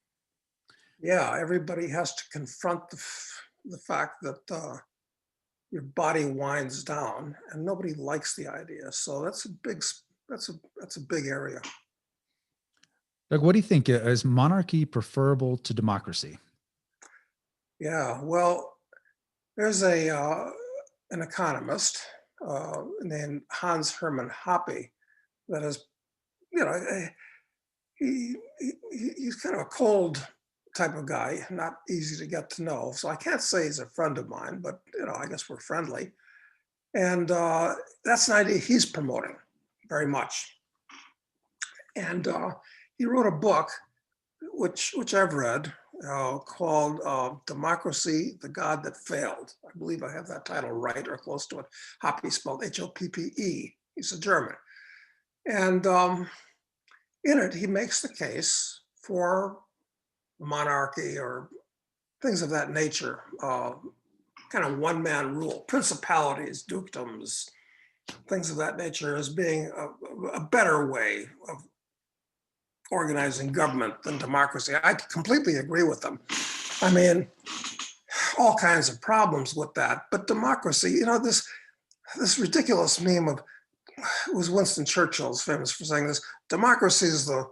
Yeah, everybody has to confront the fact that your body winds down, and nobody likes the idea. So that's a big area. Doug, what do you think? Is monarchy preferable to democracy? Yeah, well, there's an economist named Hans Hermann Hoppe that is, he's kind of a cold type of guy, not easy to get to know. So I can't say he's a friend of mine, but I guess we're friendly. And that's an idea he's promoting very much. And he wrote a book, which I've read, called Democracy, the God That Failed. I believe I have that title right or close to it. Hoppe spelled Hoppe. He's a German. And in it, he makes the case for monarchy or things of that nature, kind of one-man rule, principalities, dukedoms, things of that nature as being a better way of organizing government than democracy. I completely agree with them. I mean, all kinds of problems with that, but democracy, this ridiculous meme of, it was Winston Churchill's famous for saying this, democracy is the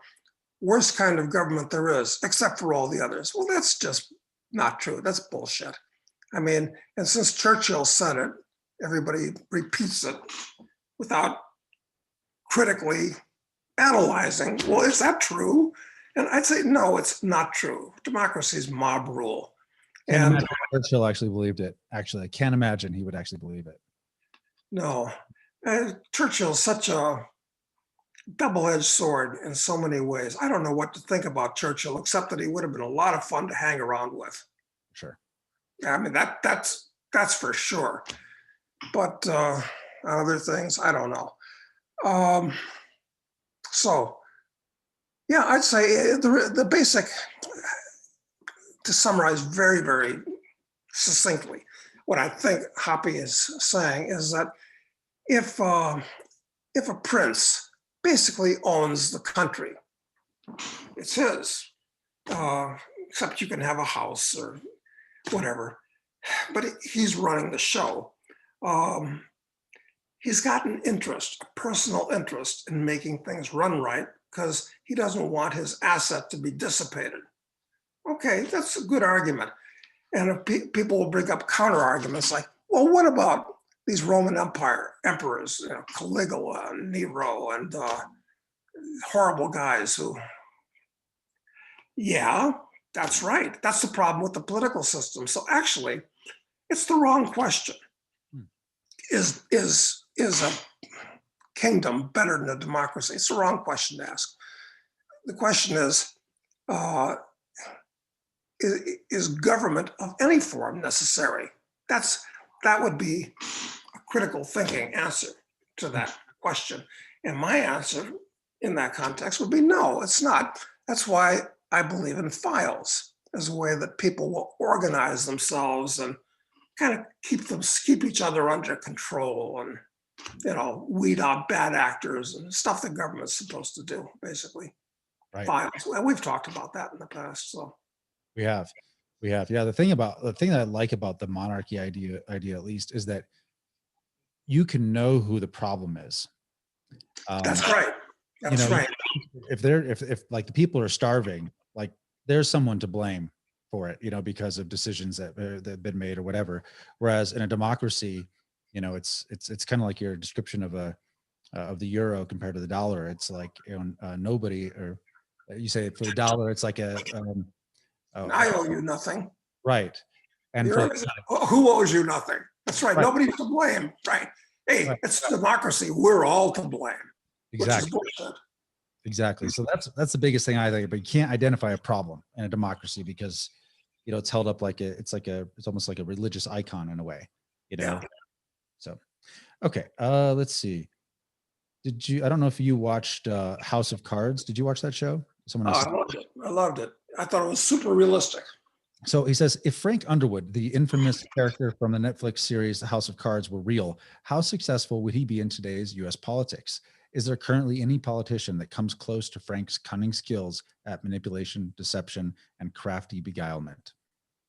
worst kind of government there is, except for all the others. Well, that's just not true. That's bullshit. I mean, and since Churchill said it, everybody repeats it without critically analyzing, well, is that true? And I'd say, no, it's not true. Democracy is mob rule. Can't imagine Churchill actually believed it. Actually, I can't imagine he would actually believe it. No. Churchill's such a double-edged sword in so many ways. I don't know what to think about Churchill, except that he would have been a lot of fun to hang around with. Sure. Yeah, I mean, that's for sure. But other things, I don't know. So, yeah, I'd say the basic, to summarize very, very succinctly, what I think Hoppe is saying is that if a prince basically owns the country, it's his, except you can have a house or whatever, but he's running the show. He's got an interest, a personal interest in making things run right because he doesn't want his asset to be dissipated. Okay, that's a good argument. And if people will bring up counter arguments like, well, what about these Roman Empire emperors, Caligula and Nero and horrible guys who, yeah, that's right. That's the problem with the political system. So actually, it's the wrong question. Is a kingdom better than a democracy? It's the wrong question to ask. The question is, is government of any form necessary? That would be a critical thinking answer to that question. And my answer in that context would be no, it's not. That's why I believe in files as a way that people will organize themselves and kind of keep each other under control and, you know, weed out bad actors and stuff the government's supposed to do, basically. Right. Files. Well, we've talked about that in the past. So We have. Yeah. The thing that I like about the monarchy idea at least is that you can know who the problem is. that's right. That's you know, right. if like the people are starving, like there's someone to blame for it, you know, because of decisions that have been made or whatever. Whereas in a democracy, you know, it's kind of like your description of the euro compared to the dollar. It's like, you know, nobody, or you say for the dollar, it's like I owe you nothing. right. And for Who owes you nothing? That's right. Right. Nobody's to blame. Right. Hey, Right. it's democracy. We're all to blame. Exactly. Which is bullshit. Exactly. So that's the biggest thing I think. But you can't identify a problem in a democracy because, you know, it's held up like it's almost like a religious icon in a way, you know. Yeah. So, okay. Let's see. I don't know if you watched House of Cards. Did you watch that show? Someone else. I loved it. I loved it. I thought it was super realistic. So he says, if Frank Underwood, the infamous character from the Netflix series The House of Cards, were real, how successful would he be in today's US politics? Is there currently any politician that comes close to Frank's cunning skills at manipulation, deception, and crafty beguilement?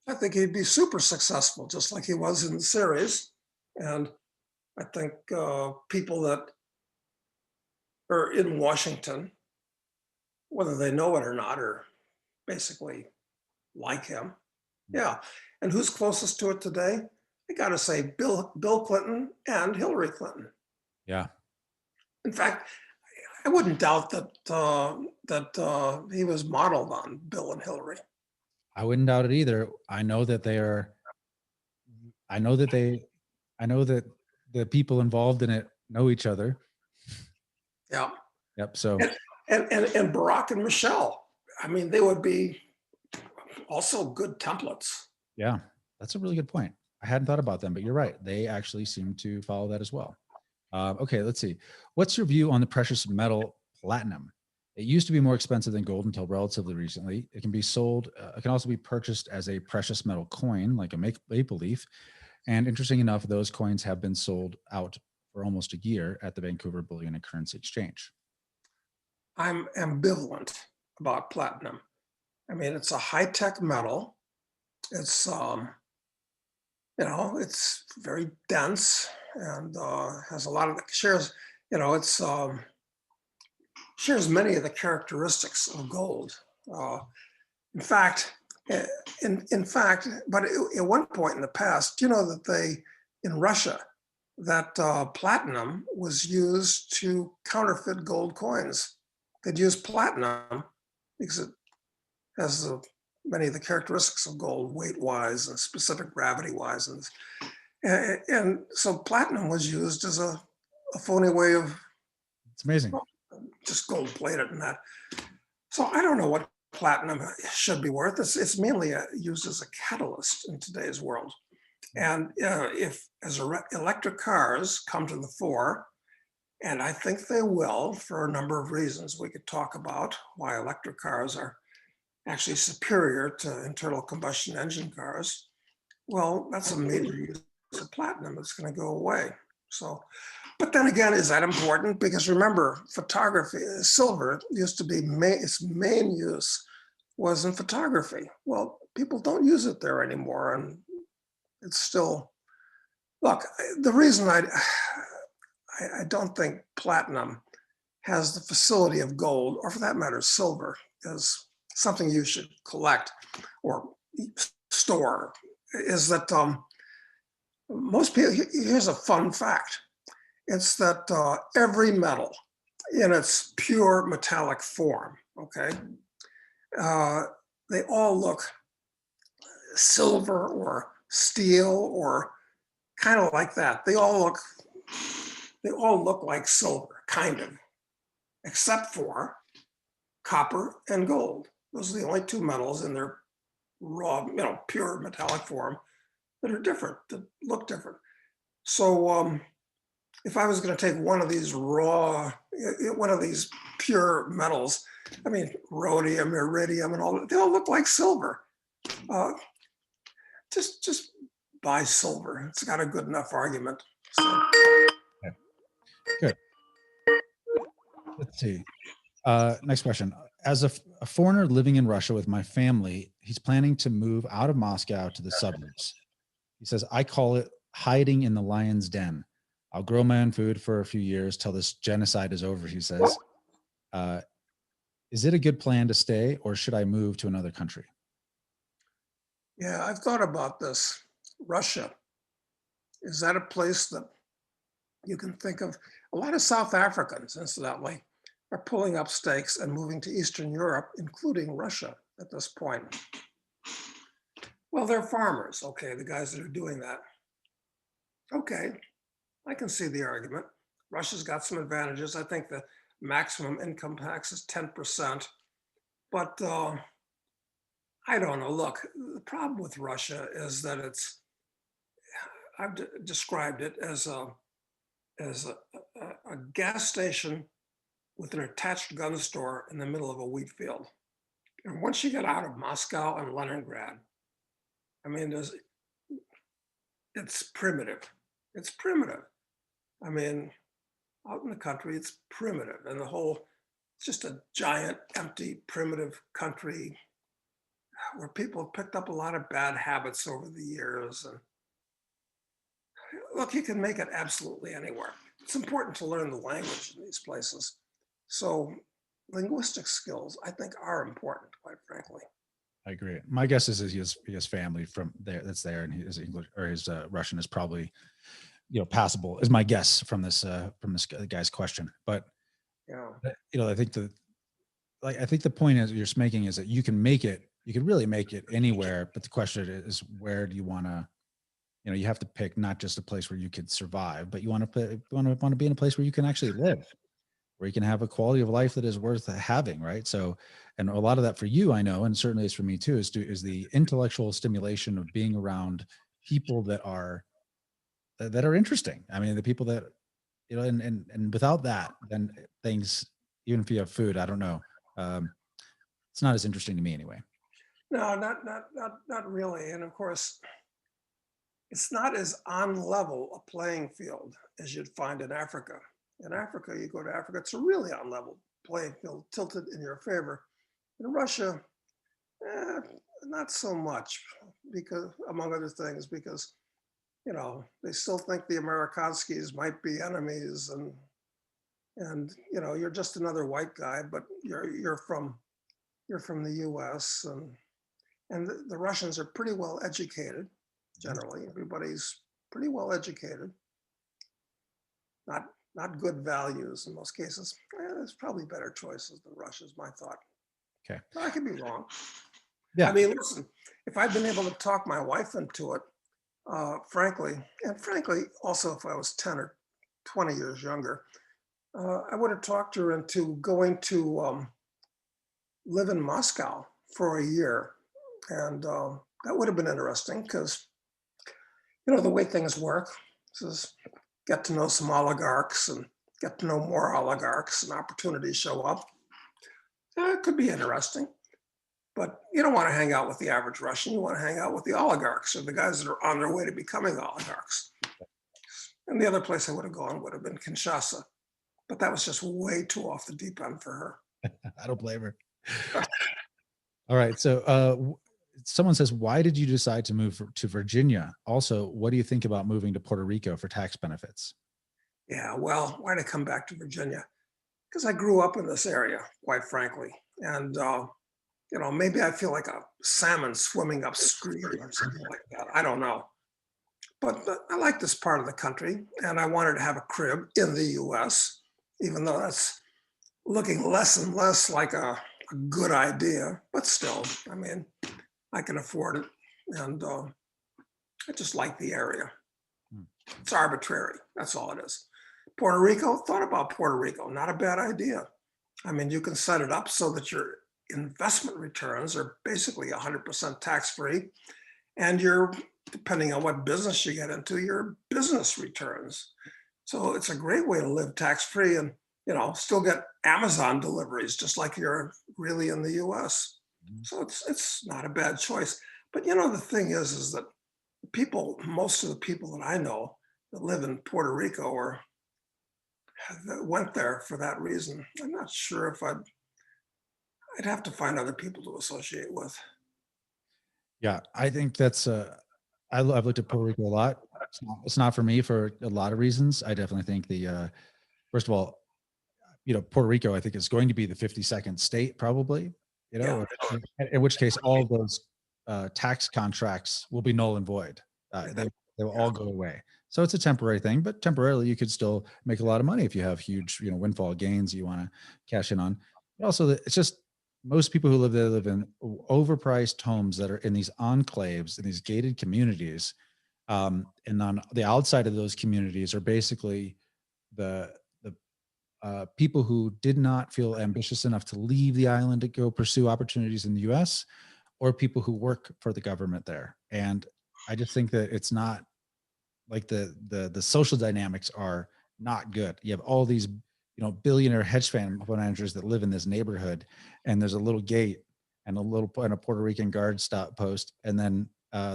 I think he'd be super successful, just like he was in the series. And I think people that are in Washington, whether they know it or not, are basically like him. Yeah. And who's closest to it today? I got to say Bill Clinton and Hillary Clinton. Yeah. In fact, I wouldn't doubt that he was modeled on Bill and Hillary. I wouldn't doubt it either. I know that the people involved in it know each other. Yeah. Yep. So and Barack and Michelle, I mean, they would be also good templates. yeah, that's a really good point. I hadn't thought about them, but you're right. They actually seem to follow that as well. Okay, let's see. What's your view on the precious metal platinum? It used to be more expensive than gold until relatively recently. It can be sold. It can also be purchased as a precious metal coin, like a maple leaf. And interesting enough, those coins have been sold out for almost a year at the Vancouver Bullion and Currency Exchange. I'm ambivalent about platinum. I mean, it's a high-tech metal. It's, you know, it's very dense and has a lot of the shares, you know, it's shares many of the characteristics of gold. In fact, but at one point in the past, you know, that in Russia, that platinum was used to counterfeit gold coins. They'd use platinum because it has many of the characteristics of gold, weight-wise and specific gravity-wise. And so platinum was used as a phony way of, it's amazing, just gold-plated and that. So I don't know what platinum should be worth. It's mainly used as a catalyst in today's world. And if as electric cars come to the fore, and I think they will for a number of reasons we could talk about why electric cars are actually superior to internal combustion engine cars. Well, that's a major use of platinum that's going to go away. So, but then again, is that important? Because remember, photography, silver used to be its main use was in photography. Well, people don't use it there anymore, and it's still. Look, the reason I don't think platinum has the facility of gold, or for that matter, silver, is something you should collect or store, is that most people, here's a fun fact. It's that every metal in its pure metallic form, okay, they all look silver or steel or kind of like that. They all look like silver, kind of, except for copper and gold. Those are the only two metals in their raw, pure metallic form that are different, that look different. So if I was going to take one of these raw, one of these pure metals, I mean, rhodium, iridium, and all, they all look like silver. Just buy silver. It's got a good enough argument. So. Okay. Good. Let's see. Next question. As a foreigner living in Russia with my family, he's planning to move out of Moscow to the suburbs. He says, I call it hiding in the lion's den. I'll grow my own food for a few years till this genocide is over, he says. Is it a good plan to stay, or should I move to another country? Yeah, I've thought about this. Russia, is that a place that you can think of? A lot of South Africans, incidentally, are pulling up stakes and moving to Eastern Europe, including Russia at this point. Well, they're farmers, okay, the guys that are doing that. Okay, I can see the argument. Russia's got some advantages. I think the maximum income tax is 10%, but I don't know. Look, the problem with Russia is that I've described it as a gas station with an attached gun store in the middle of a wheat field. And once you get out of Moscow and Leningrad, I mean, it's primitive. It's primitive. I mean, out in the country, it's primitive. And it's just a giant, empty, primitive country where people have picked up a lot of bad habits over the years. And look, you can make it absolutely anywhere. It's important to learn the language in these places. So linguistic skills, I think, are important, quite frankly. I agree. My guess is he has family from there that's there, and his English or his Russian is probably, passable. Is my guess from this guy's question. But Yeah, I think the point is you're making is that you can make it. You can really make it anywhere, but the question is, where do you want to? You have to pick not just a place where you could survive, but you want to be in a place where you can actually live, where you can have a quality of life that is worth having, right? So, and a lot of that for you, I know, and certainly it's for me too, is the intellectual stimulation of being around people that are interesting. I mean, the people that, and without that, then things, even if you have food, I don't know, it's not as interesting to me anyway. no, not really. And of course, it's not as on level a playing field as you'd find in Africa. In Africa, you go to Africa, it's a really on level playing field, tilted in your favor. In Russia, not so much, because among other things, because they still think the Amerikanskis might be enemies, and you're just another white guy, but you're from the U.S. and the Russians are pretty well educated. Generally, everybody's pretty well educated. Not good values in most cases. There's probably better choices than Russia's, my thought. Okay. But I could be wrong. Yeah. I mean, listen, if I'd been able to talk my wife into it, frankly, also if I was 10 or 20 years younger, I would have talked her into going to live in Moscow for a year. And that would have been interesting because, the way things work is get to know some oligarchs and get to know more oligarchs, and opportunities show up. It could be interesting. But you don't want to hang out with the average Russian. You want to hang out with the oligarchs, or the guys that are on their way to becoming oligarchs. And the other place I would have gone would have been Kinshasa. But that was just way too off the deep end for her. I don't blame her. All right. So someone says, why did you decide to move to Virginia? Also, what do you think about moving to Puerto Rico for tax benefits? Yeah, well, why did I come back to Virginia? Because I grew up in this area, quite frankly. And maybe I feel like a salmon swimming upstream or something like that. I don't know. But I like this part of the country, and I wanted to have a crib in the US, even though that's looking less and less like a good idea. But still, I mean, I can afford it. And I just like the area. It's arbitrary. That's all it is. Puerto Rico, thought about Puerto Rico. Not a bad idea. I mean, you can set it up so that you're investment returns are basically 100% tax-free. And you're, depending on what business you get into, your business returns. So it's a great way to live tax-free and, still get Amazon deliveries, just like you're really in the US. So it's not a bad choice. But the thing is that most of the people that I know that live in Puerto Rico or that went there for that reason. I'm not sure if I'd have to find other people to associate with. Yeah, I think that's I've looked at Puerto Rico a lot. It's not for me for a lot of reasons. I definitely think first of all, Puerto Rico, I think is going to be the 52nd state probably, Yeah, in which case all of those tax contracts will be null and void. They will all go away. So it's a temporary thing, but temporarily you could still make a lot of money if you have huge, windfall gains you want to cash in on. But also, it's just most people who live there live in overpriced homes that are in these enclaves in these gated communities, and on the outside of those communities are basically the people who did not feel ambitious enough to leave the island to go pursue opportunities in the U.S. or people who work for the government there. And I just think that it's not like the social dynamics are not good. You have all these billionaire hedge fund managers that live in this neighborhood, and there's a little gate and a Puerto Rican guard stop post, and then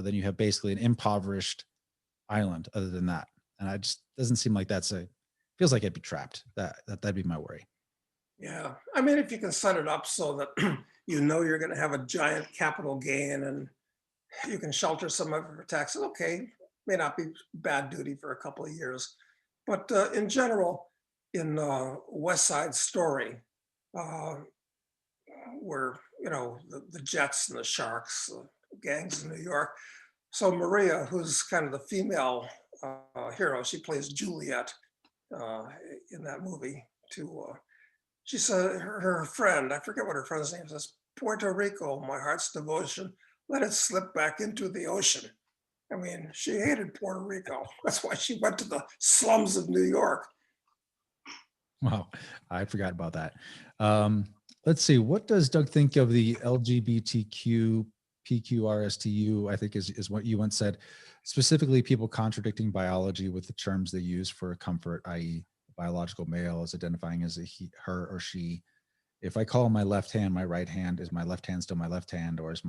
you have basically an impoverished island. Other than that, and I just doesn't seem like feels like I'd be trapped. That'd be my worry. yeah. I mean, if you can set it up so that you're going to have a giant capital gain and you can shelter some of it for taxes, okay, may not be bad duty for a couple of years. But in general, in West Side Story, uh, where, the Jets and the Sharks, gangs in New York. So Maria, who's kind of the female hero, she plays Juliet uh, in that movie too. She said her friend, I forget what her friend's name is, Puerto Rico, my heart's devotion, let it slip back into the ocean. I mean, she hated Puerto Rico. That's why she went to the slums of New York. Wow, I forgot about that. Um, let's see. What does Doug think of the LGBTQ I think is what you once said, specifically people contradicting biology with the terms they use for comfort, i.e., biological male is identifying as a he, her, or she. If I call my left hand my right hand, is my left hand still my left hand, or is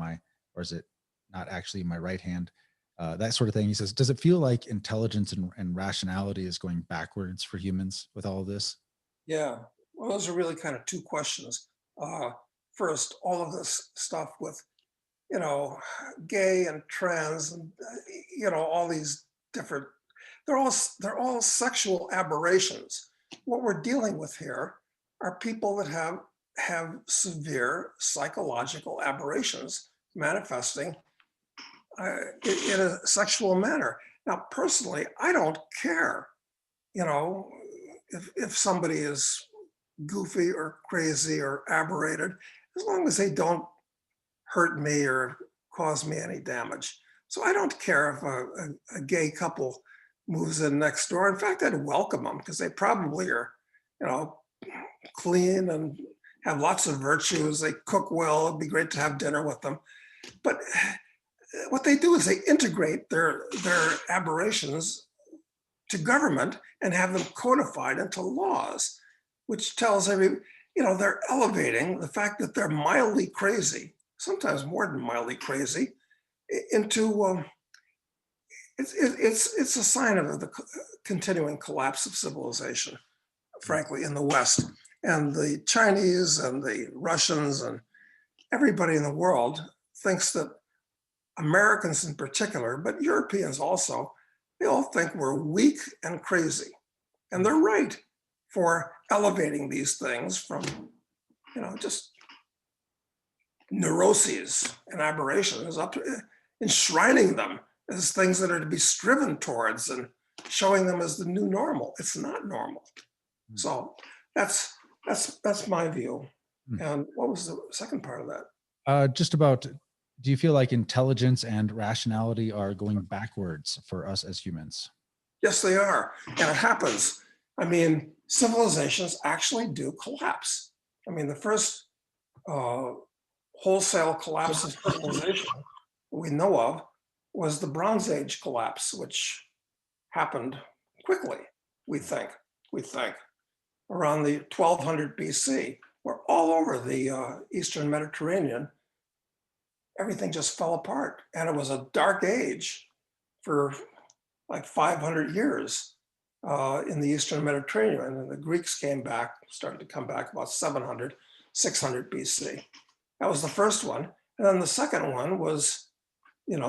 it not actually my right hand? That sort of thing. He says, does it feel like intelligence and rationality is going backwards for humans with all of this? Yeah, well, those are really kind of two questions. Uh, First, all of this stuff with, you know, gay and trans and, all these different, they're all sexual aberrations. What we're dealing with here are people that have severe psychological aberrations manifesting in a sexual manner. Now, personally, I don't care, you know, if somebody is goofy or crazy or aberrated, as long as they don't hurt me or cause me any damage. So I don't care if a gay couple moves in next door. In fact, I'd welcome them because they probably are, you know, clean and have lots of virtues. They cook well. It'd be great to have dinner with them. But what they do is they integrate their aberrations to government and have them codified into laws, which tells they're elevating the fact that they're mildly crazy, sometimes more than mildly crazy, into it's a sign of the continuing collapse of civilization, frankly, in the West. And the Chinese and the Russians and everybody in the world thinks that Americans in particular, but Europeans also, they all think we're weak and crazy. And they're right for elevating these things from, just neuroses and aberrations up to enshrining them as things that are to be striven towards and showing them as the new normal. It's not normal. So that's my view. And what was the second part of that? Just about, do you feel like intelligence and rationality are going backwards for us as humans? Yes, they are. And it happens. I mean, civilizations actually do collapse. I mean, the first wholesale collapse of civilization we know of was the Bronze Age collapse, which happened quickly, we think, around the 1200 BC, where all over the Eastern Mediterranean, everything just fell apart. And it was a dark age for like 500 years in the Eastern Mediterranean. And the Greeks came back, started to come back about 700, 600 BC. That was the first one. And then the second one was,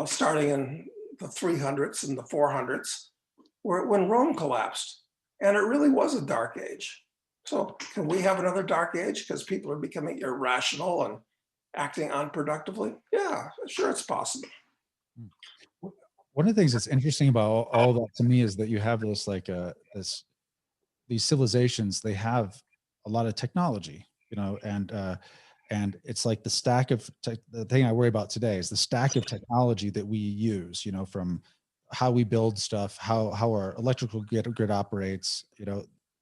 starting in the 300s and the 400s, when Rome collapsed. And it really was a dark age. So can we have another dark age because people are becoming irrational and acting unproductively? Yeah, sure, it's possible. One of the things that's interesting about all that to me is that you have this these civilizations, they have a lot of technology, and it's like the stack of the thing I worry about today is the stack of technology that we use, from how we build stuff, how our electrical grid operates,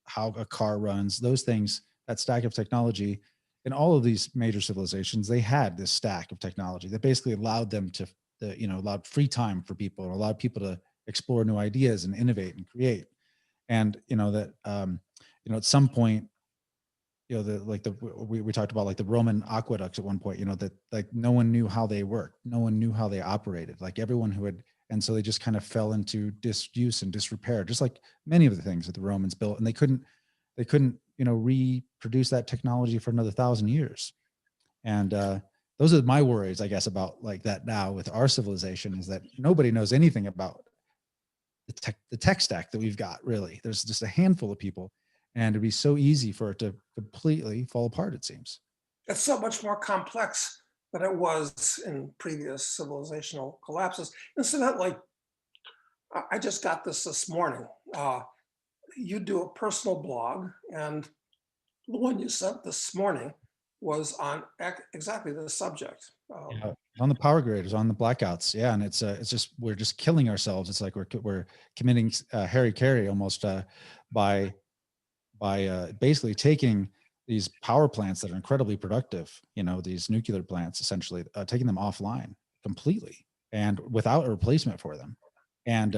how a car runs, those things, that stack of technology. In all of these major civilizations, they had this stack of technology that basically allowed them to, allowed free time for people and allowed people to explore new ideas and innovate and create. And, at some point, we talked about like the Roman aqueducts at one point, that like no one knew how they worked. No one knew how they operated. Like everyone who had, and so they just kind of fell into disuse and disrepair, just like many of the things that the Romans built. And they couldn't, reproduce that technology for another 1,000 years. And those are my worries, I guess, about like that now with our civilization, is that nobody knows anything about the tech stack that we've got, really. There's just a handful of people, and it'd be so easy for it to completely fall apart, it seems. It's so much more complex than it was in previous civilizational collapses. Incidentally, I just got this morning. You do a personal blog, and the one you sent this morning was on exactly this subject. Yeah, on the power grid, is on the blackouts. Yeah, and it's just, we're just killing ourselves. It's like we're committing Harry Carey almost by basically taking these power plants that are incredibly productive, these nuclear plants, essentially taking them offline completely and without a replacement for them. And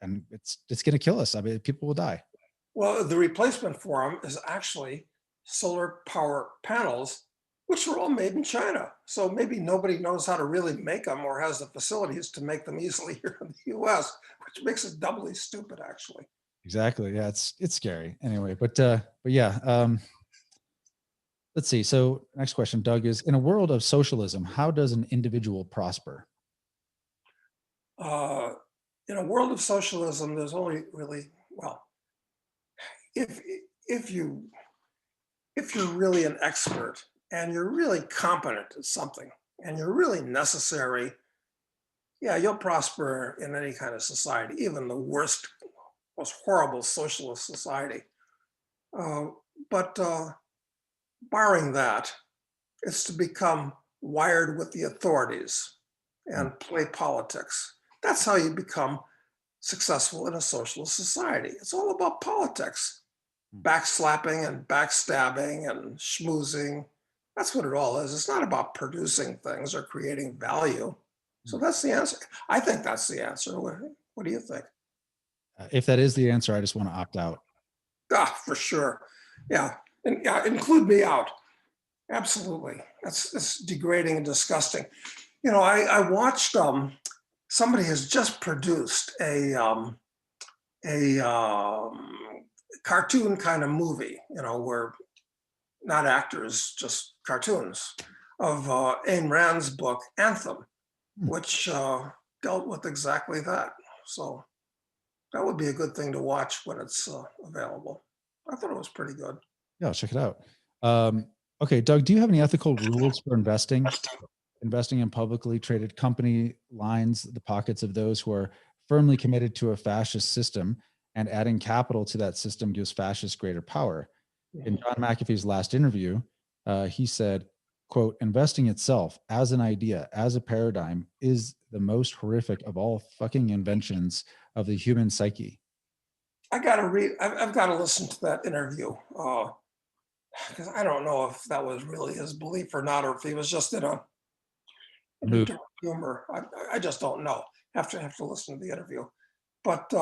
and it's going to kill us. I mean, people will die. Well, the replacement for them is actually solar power panels, which were all made in China. So maybe nobody knows how to really make them or has the facilities to make them easily here in the US, which makes it doubly stupid, actually. Exactly. Yeah, it's scary. Anyway, but yeah. Let's see. So next question, Doug, is, in a world of socialism, how does an individual prosper? In a world of socialism, there's only really, well, if if you if you're really an expert and you're really competent at something and you're really necessary, yeah, you'll prosper in any kind of society, even the worst, most horrible socialist society. But barring that, it's to become wired with the authorities and play politics. That's how you become successful in a socialist society. It's all about politics, backslapping and backstabbing and schmoozing. That's what it all is. It's not about producing things or creating value. So that's the answer. I think that's the answer. What do you think? If that is the answer, I just want to opt out. For sure. Yeah. And yeah, include me out. Absolutely. That's degrading and disgusting. I watched, somebody has just produced a cartoon kind of movie, where not actors, just cartoons, of Ayn Rand's book, Anthem, which dealt with exactly that. So that would be a good thing to watch when it's available. I thought it was pretty good. Yeah, I'll check it out. Okay, Doug, do you have any ethical rules for investing in publicly traded company lines the pockets of those who are firmly committed to a fascist system, and adding capital to that system gives fascists greater power? In John McAfee's last interview, he said, quote, "Investing itself as an idea, as a paradigm, is the most horrific of all fucking inventions of the human psyche." I got to read, I've got to listen to that interview. because I don't know if that was really his belief or not, or if he was just in a Move. dark humor. I just don't know. Have to listen to the interview. But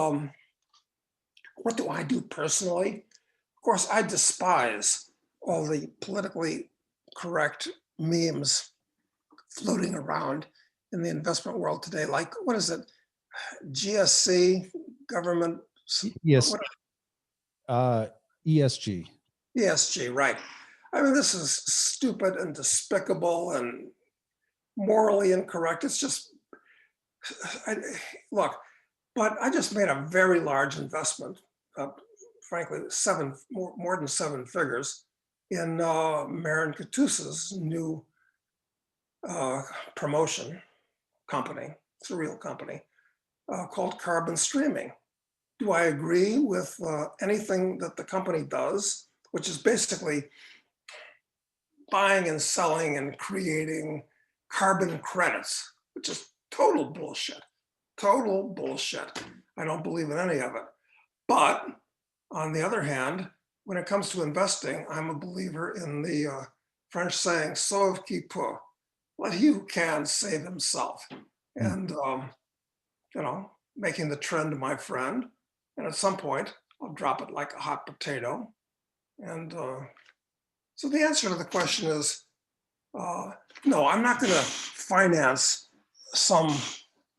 what do I do personally? Of course, I despise all the politically correct memes floating around in the investment world today. Like, what is it? GSC, government, Yes. what, ESG. ESG, right. I mean, this is stupid and despicable and morally incorrect. It's just, I, look, but I just made a very large investment, frankly, more than seven figures in Marin Katusa's new promotion company. It's a real company called Carbon Streaming. Do I agree with anything that the company does, which is basically buying and selling and creating carbon credits, which is total bullshit. Total bullshit. I don't believe in any of it. But on the other hand, when it comes to investing, I'm a believer in the French saying, sauve qui peut. Let he who can save himself. And, you know, making the trend my friend. And at some point, I'll drop it like a hot potato. And so the answer to the question is, no, I'm not going to finance some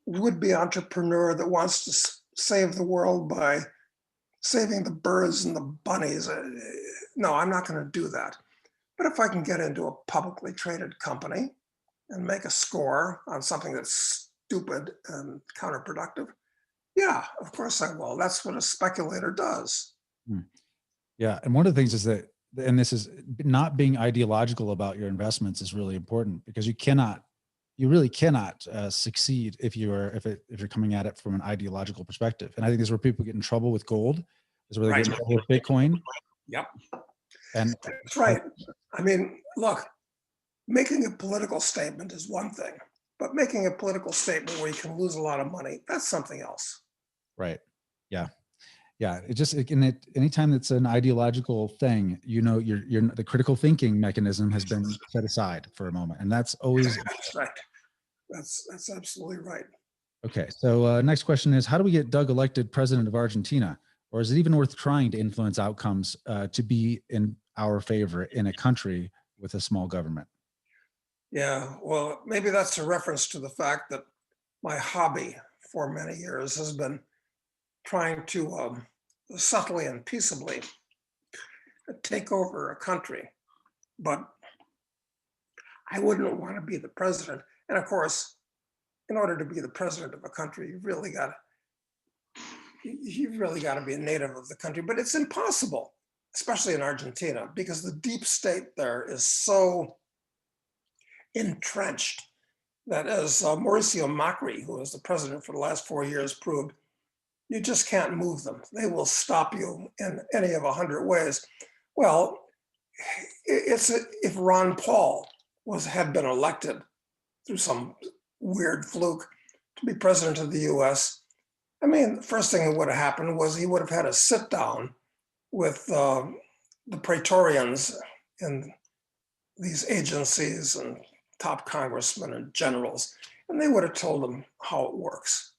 would-be entrepreneur that wants to save the world by saving the birds and the bunnies. No, I'm not going to do that. But if I can get into a publicly traded company and make a score on something that's stupid and counterproductive, yeah, of course I will. That's what a speculator does. Yeah. And one of the things is that, and this is not being ideological about your investments is really important, because you really cannot succeed if you're coming at it from an ideological perspective. And I think this is where people get in trouble with gold, is where they get in trouble with Bitcoin. Yep. And that's right. I mean, look, making a political statement is one thing, but making a political statement where you can lose a lot of money, that's something else. Right. Yeah. Yeah. Anytime it's an ideological thing, you know, the critical thinking mechanism has been set aside for a moment. And that's always that's right. That's absolutely right. Okay. So next question is, how do we get Doug elected president of Argentina? Or is it even worth trying to influence outcomes to be in our favor in a country with a small government? Yeah, well, maybe that's a reference to the fact that my hobby for many years has been trying to subtly and peaceably take over a country. But I wouldn't want to be the president. And of course, in order to be the president of a country, you've really got to be a native of the country. But it's impossible, especially in Argentina, because the deep state there is so entrenched that, as Mauricio Macri, who was the president for the last 4 years, proved, you just can't move them. They will stop you in any of 100 ways. Well, if Ron Paul had been elected through some weird fluke to be president of the US, I mean, the first thing that would have happened was he would have had a sit down with the Praetorians in these agencies and top congressmen and generals, and they would have told him how it works.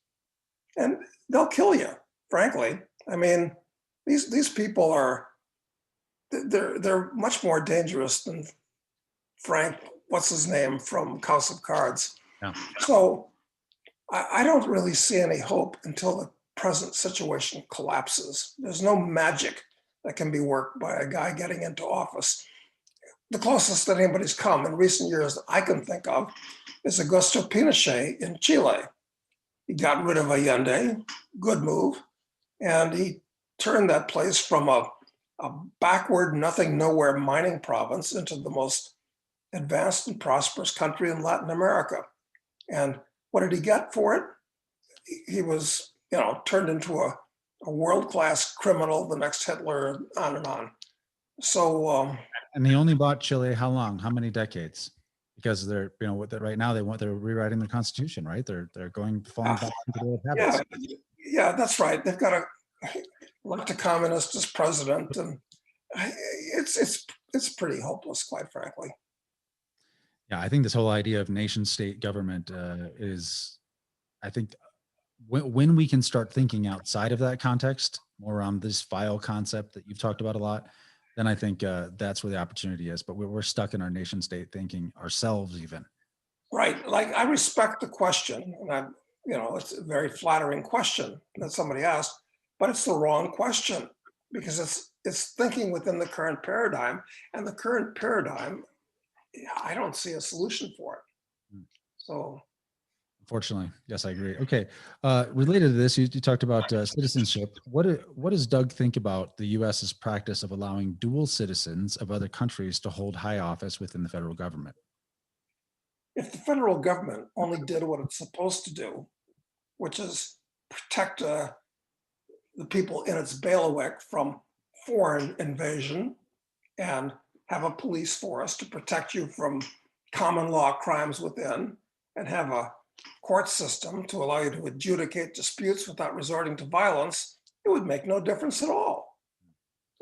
And they'll kill you, frankly. I mean, these people they're much more dangerous than Frank, what's his name, from House of Cards. Yeah. So I don't really see any hope until the present situation collapses. There's no magic that can be worked by a guy getting into office. The closest that anybody's come in recent years that I can think of is Augusto Pinochet in Chile. He got rid of Allende, good move, and he turned that place from a backward, nothing, nowhere mining province into the most advanced and prosperous country in Latin America. And what did he get for it? He was, turned into a world-class criminal, the next Hitler, on and on. So, and he only bought Chile how long? How many decades? Because they're, right now they're rewriting the constitution, right? They're going falling back into their old habits. Yeah, that's right. They've got a elect a communist as president, and it's it's pretty hopeless, quite frankly. Yeah, I think this whole idea of nation state government is, I think when we can start thinking outside of that context, more around this file concept that you've talked about a lot, then I think that's where the opportunity is. But we're stuck in our nation state thinking ourselves even. Right. Like I respect the question, and it's a very flattering question that somebody asked, but it's the wrong question because it's thinking within the current paradigm, and the current paradigm, I don't see a solution for it. Mm. So, Unfortunately, yes, I agree. Okay, related to this, you talked about citizenship. What does Doug think about the U.S.'s practice of allowing dual citizens of other countries to hold high office within the federal government? if the federal government only did what it's supposed to do, which is protect the people in its bailiwick from foreign invasion and have a police force to protect you from common law crimes within, and have a court system to allow you to adjudicate disputes without resorting to violence, it would make no difference at all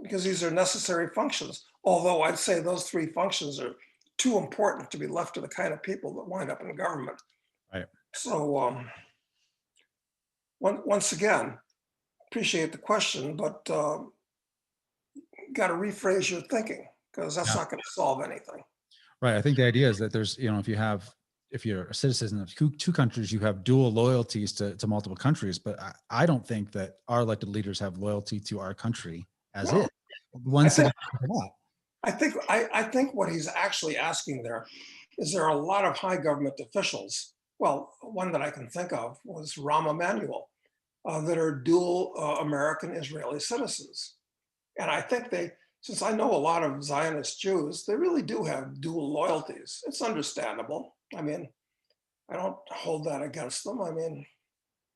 because these are necessary functions. Although I'd say those three functions are too important to be left to the kind of people that wind up in government. Right. So once again, appreciate the question, but got to rephrase your thinking because that's Yeah. not going to solve anything. Right. I think the idea is that there's, if you're a citizen of two countries, you have dual loyalties to multiple countries. But I don't think that our elected leaders have loyalty to our country as No. it. One citizen for that. I think what he's actually asking there is there are a lot of high government officials. Well, one that I can think of was Rahm Emanuel, that are dual American Israeli citizens. And I think since I know a lot of Zionist Jews, they really do have dual loyalties. It's understandable. I mean, I don't hold that against them. I mean,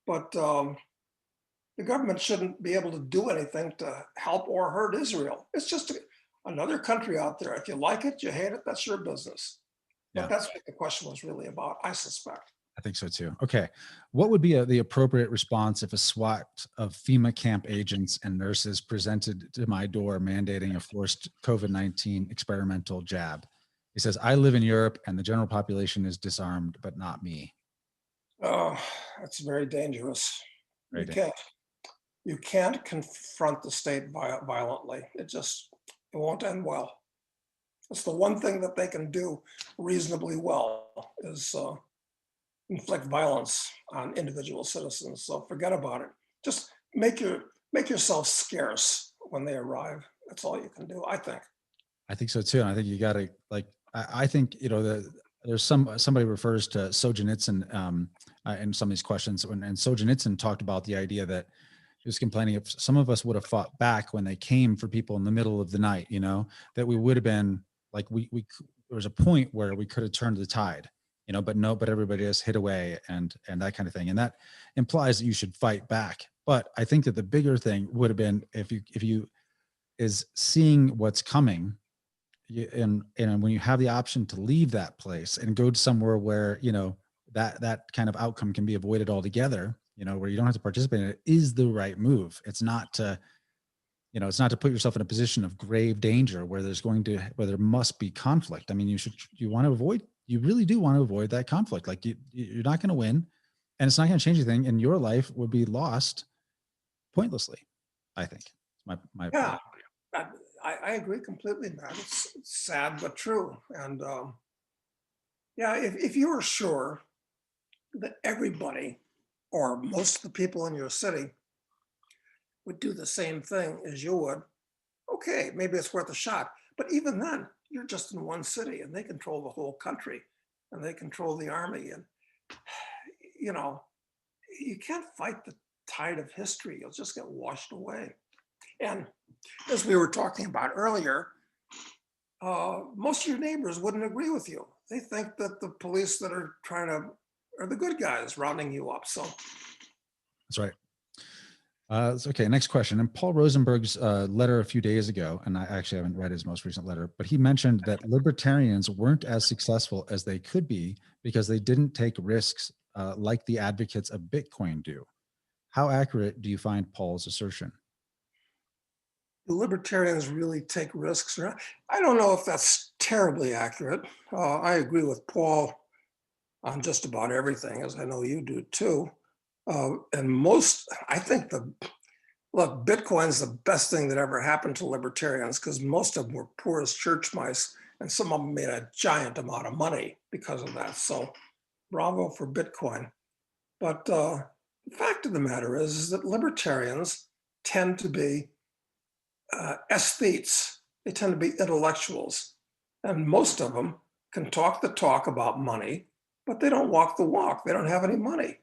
but the government shouldn't be able to do anything to help or hurt Israel. It's just another country out there. If you like it, you hate it, that's your business. But Yeah. that's what the question was really about, I suspect. I think so too. Okay. What would be the appropriate response if a SWAT of FEMA camp agents and nurses presented to my door mandating a forced COVID-19 experimental jab? He says, I live in Europe and the general population is disarmed, but not me. Oh, that's very dangerous. Right. You can't confront the state violently. It won't end well. It's the one thing that they can do reasonably well is inflict violence on individual citizens. So forget about it. Just make yourself scarce when they arrive. That's all you can do, I think. I think so too. And I think you got to I think, there's somebody refers to Solzhenitsyn in some of these questions, and Solzhenitsyn talked about the idea that he was complaining if some of us would have fought back when they came for people in the middle of the night, that we would have been like, there was a point where we could have turned the tide, but everybody just hid away and that kind of thing. And that implies that you should fight back. But I think that the bigger thing would have been if you is seeing what's coming, and when you have the option to leave that place and go to somewhere where, that kind of outcome can be avoided altogether, where you don't have to participate in it, is the right move. It's not to put yourself in a position of grave danger where there must be conflict. I mean, you really do want to avoid that conflict. Like you're not going to win and it's not going to change anything, and your life would be lost pointlessly. I think my yeah, I agree completely, man. It's sad, but true. And yeah, if you were sure that everybody or most of the people in your city would do the same thing as you would, okay, maybe it's worth a shot. But even then, you're just in one city and they control the whole country and they control the army. And, you can't fight the tide of history. You'll just get washed away. And as we were talking about earlier, most of your neighbors wouldn't agree with you. They think that the police that are are the good guys rounding you up. So that's right. Okay, next question. In Paul Rosenberg's letter a few days ago, and I actually haven't read his most recent letter, but he mentioned that libertarians weren't as successful as they could be because they didn't take risks like the advocates of Bitcoin do. How accurate do you find Paul's assertion? The libertarians really take risks. Or not. I don't know if that's terribly accurate. I agree with Paul on just about everything, as I know you do too. And I think look, Bitcoin's the best thing that ever happened to libertarians because most of them were poor as church mice, and some of them made a giant amount of money because of that. So bravo for Bitcoin. But the fact of the matter is that libertarians tend to be aesthetes. They tend to be intellectuals. And most of them can talk the talk about money, but they don't walk the walk. They don't have any money.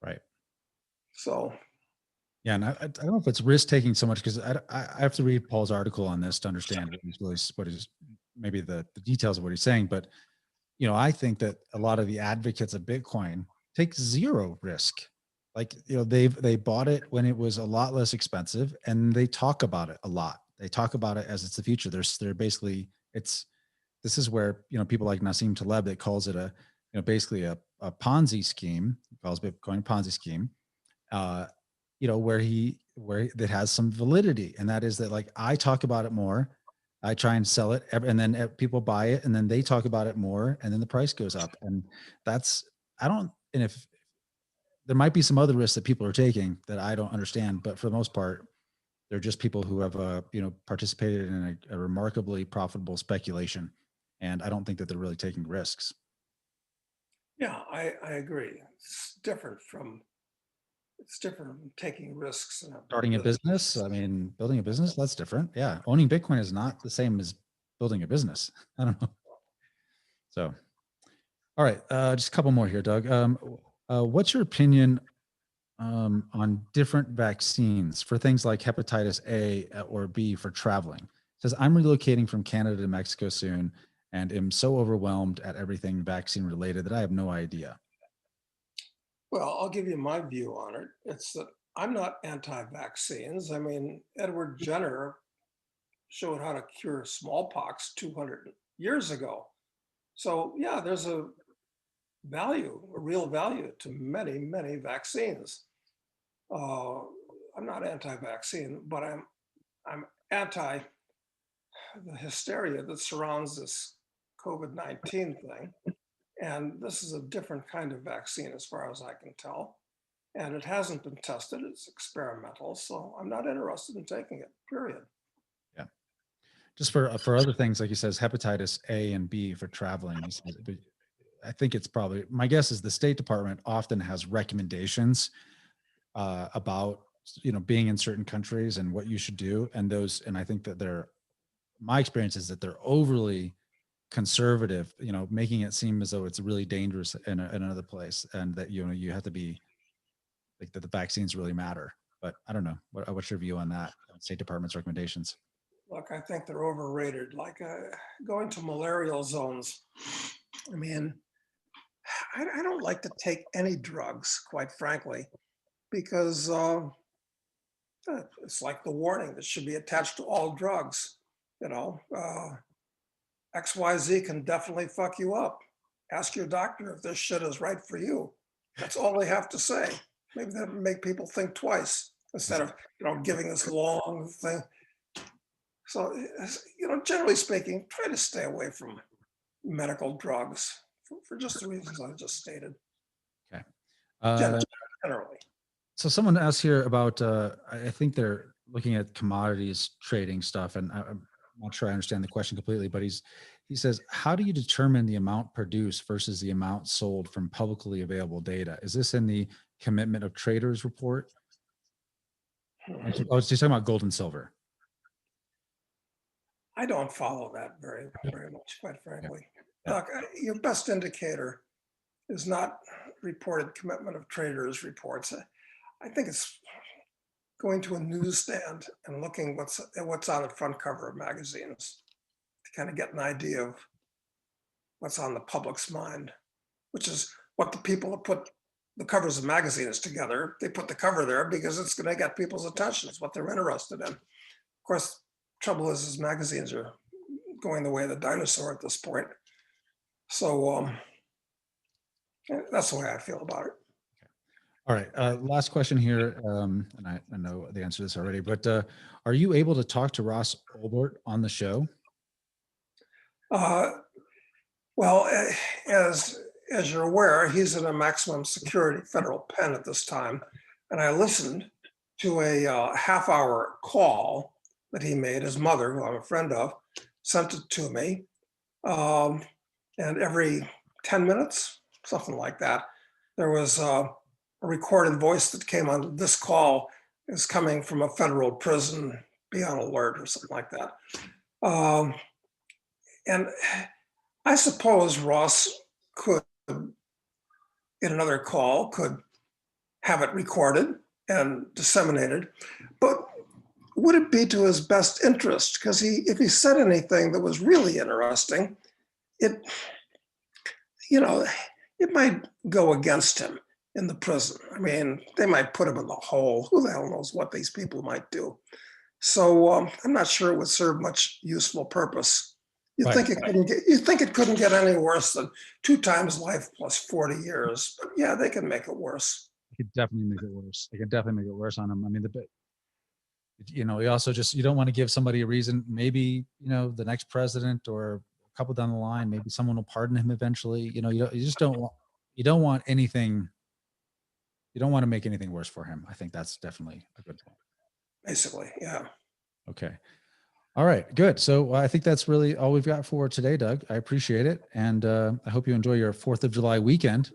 Right. So, Yeah, and I don't know if it's risk taking so much because I have to read Paul's article on this to understand what he's maybe the details of what he's saying. But I think that a lot of the advocates of Bitcoin take zero risk. Like they bought it when it was a lot less expensive, and they talk about it a lot. They talk about it as it's the future. They're basically this is where people like Nassim Taleb that calls it basically a Ponzi scheme. He calls Bitcoin a Ponzi scheme. Where that has some validity, and that is that like I talk about it more, I try and sell it, and then people buy it, and then they talk about it more, and then the price goes up, and that's I don't. And if there might be some other risks that people are taking that I don't understand, but for the most part, they're just people who have participated in a remarkably profitable speculation, and I don't think that they're really taking risks. yeah, I agree. It's different from taking risks in a Starting a business, I mean, building a business, that's different. Yeah, owning Bitcoin is not the same as building a business. I don't know. So, all right, just a couple more here, Doug. What's your opinion on different vaccines for things like hepatitis A or B for traveling? It says, I'm relocating from Canada to Mexico soon and am so overwhelmed at everything vaccine related that I have no idea. Well, I'll give you my view on it. It's that I'm not anti-vaccines. I mean, Edward Jenner showed how to cure smallpox 200 years ago. So yeah, there's a real value to many, many vaccines. I'm not anti-vaccine, but I'm anti the hysteria that surrounds this COVID-19 thing. And this is a different kind of vaccine as far as I can tell. And it hasn't been tested, it's experimental. So I'm not interested in taking it, period. Yeah. Just for other things, like he says, hepatitis A and B for traveling. He says, but I think it's probably, my guess is the State Department often has recommendations about being in certain countries and what you should do, and I think that my experience is that they're overly conservative, making it seem as though it's really dangerous in another place, and that you have to be like that the vaccines really matter. But I don't know. What's your view on that? State Department's recommendations. Look, I think they're overrated. Like going to malarial zones. I mean, I don't like to take any drugs, quite frankly, because it's like the warning that should be attached to all drugs. XYZ can definitely fuck you up. Ask your doctor if this shit is right for you. That's all they have to say. Maybe that would make people think twice instead of giving this long thing. So generally speaking, try to stay away from medical drugs for just the reasons I just stated. Okay. Generally. So someone asked here about, I think they're looking at commodities trading stuff, and I'm not sure I understand the question completely, but he says, how do you determine the amount produced versus the amount sold from publicly available data? Is this in the Commitment of Traders report? Oh, she's talking about gold and silver. I don't follow that very, very much, quite frankly. Yeah. Look, your best indicator is not reported Commitment of Traders reports. I think it's going to a newsstand and looking what's on the front cover of magazines to kind of get an idea of what's on the public's mind, which is what the people that put the covers of magazines together, they put the cover there because it's going to get people's attention. It's what they're interested in. Of course, trouble is magazines are going the way of the dinosaur at this point. So that's the way I feel about it. All right. Last question here. And I know the answer to this already, but are you able to talk to Ross Ulbricht on the show? Uh, well, as you're aware, he's in a maximum security federal pen at this time. And I listened to a half-hour call that he made. His mother, who I'm a friend of, sent it to me. And every 10 minutes, something like that, there was a recorded voice that came on. This call is coming from a federal prison, be on alert, or something like that. And I suppose Ross could, in another call, could have it recorded and disseminated, but would it be to his best interest? Because if he said anything that was really interesting, it might go against him in the prison. I mean, they might put him in the hole. Who the hell knows what these people might do? So I'm not sure it would serve much useful purpose. You think it couldn't get any worse than 2 times life plus 40 years. But yeah, they can make it worse. They could definitely make it worse. They could definitely make it worse on him. I mean, you also you don't want to give somebody a reason. Maybe, the next president or a couple down the line, maybe someone will pardon him eventually. You just don't want anything. You don't want to make anything worse for him. I think that's definitely a good point. Basically, yeah. Okay. All right, good. So I think that's really all we've got for today, Doug. I appreciate it. And I hope you enjoy your 4th of July weekend.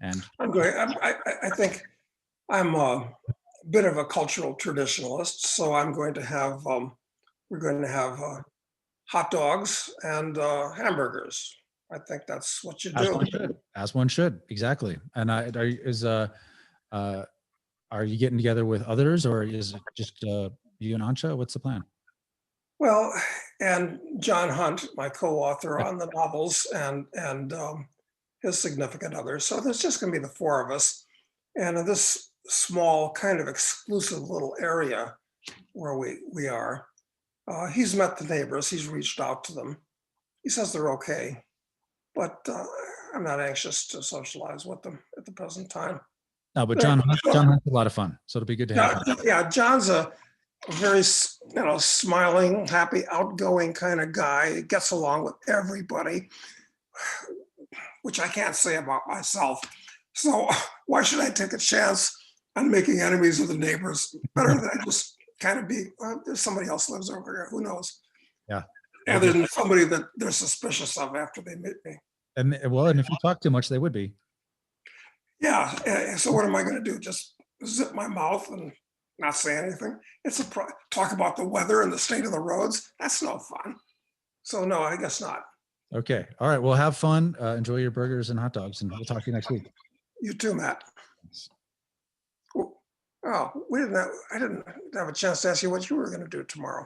And I'm great. I think I'm a bit of a cultural traditionalist, so I'm going to have, we're going to have hot dogs and hamburgers. I think that's what you do. As one should, exactly. And are you getting together with others, or is it just you and Ancha? What's the plan? Well, and John Hunt, my co-author on the novels, and his significant other. So there's just going to be the 4 of us. And in this small, kind of exclusive little area where we are, he's met the neighbors. He's reached out to them. He says they're okay, but I'm not anxious to socialize with them at the present time. No, but John Hunt's a lot of fun, so it'll be good to have him. Yeah, John's a very, smiling, happy, outgoing kind of guy. He gets along with everybody, which I can't say about myself. So why should I take a chance on making enemies of the neighbors? Better than I just kind of be, there's somebody else lives over here. Who knows? Yeah. And there's somebody that they're suspicious of after they meet me. And if you talk too much, they would be. Yeah. So what am I going to do? Just zip my mouth and not say anything? It's talk about the weather and the state of the roads. That's no fun. So no, I guess not. Okay. All right. Well, have fun. Enjoy your burgers and hot dogs, and we'll talk to you next week. You too, Matt. Oh, I didn't have a chance to ask you what you were going to do tomorrow.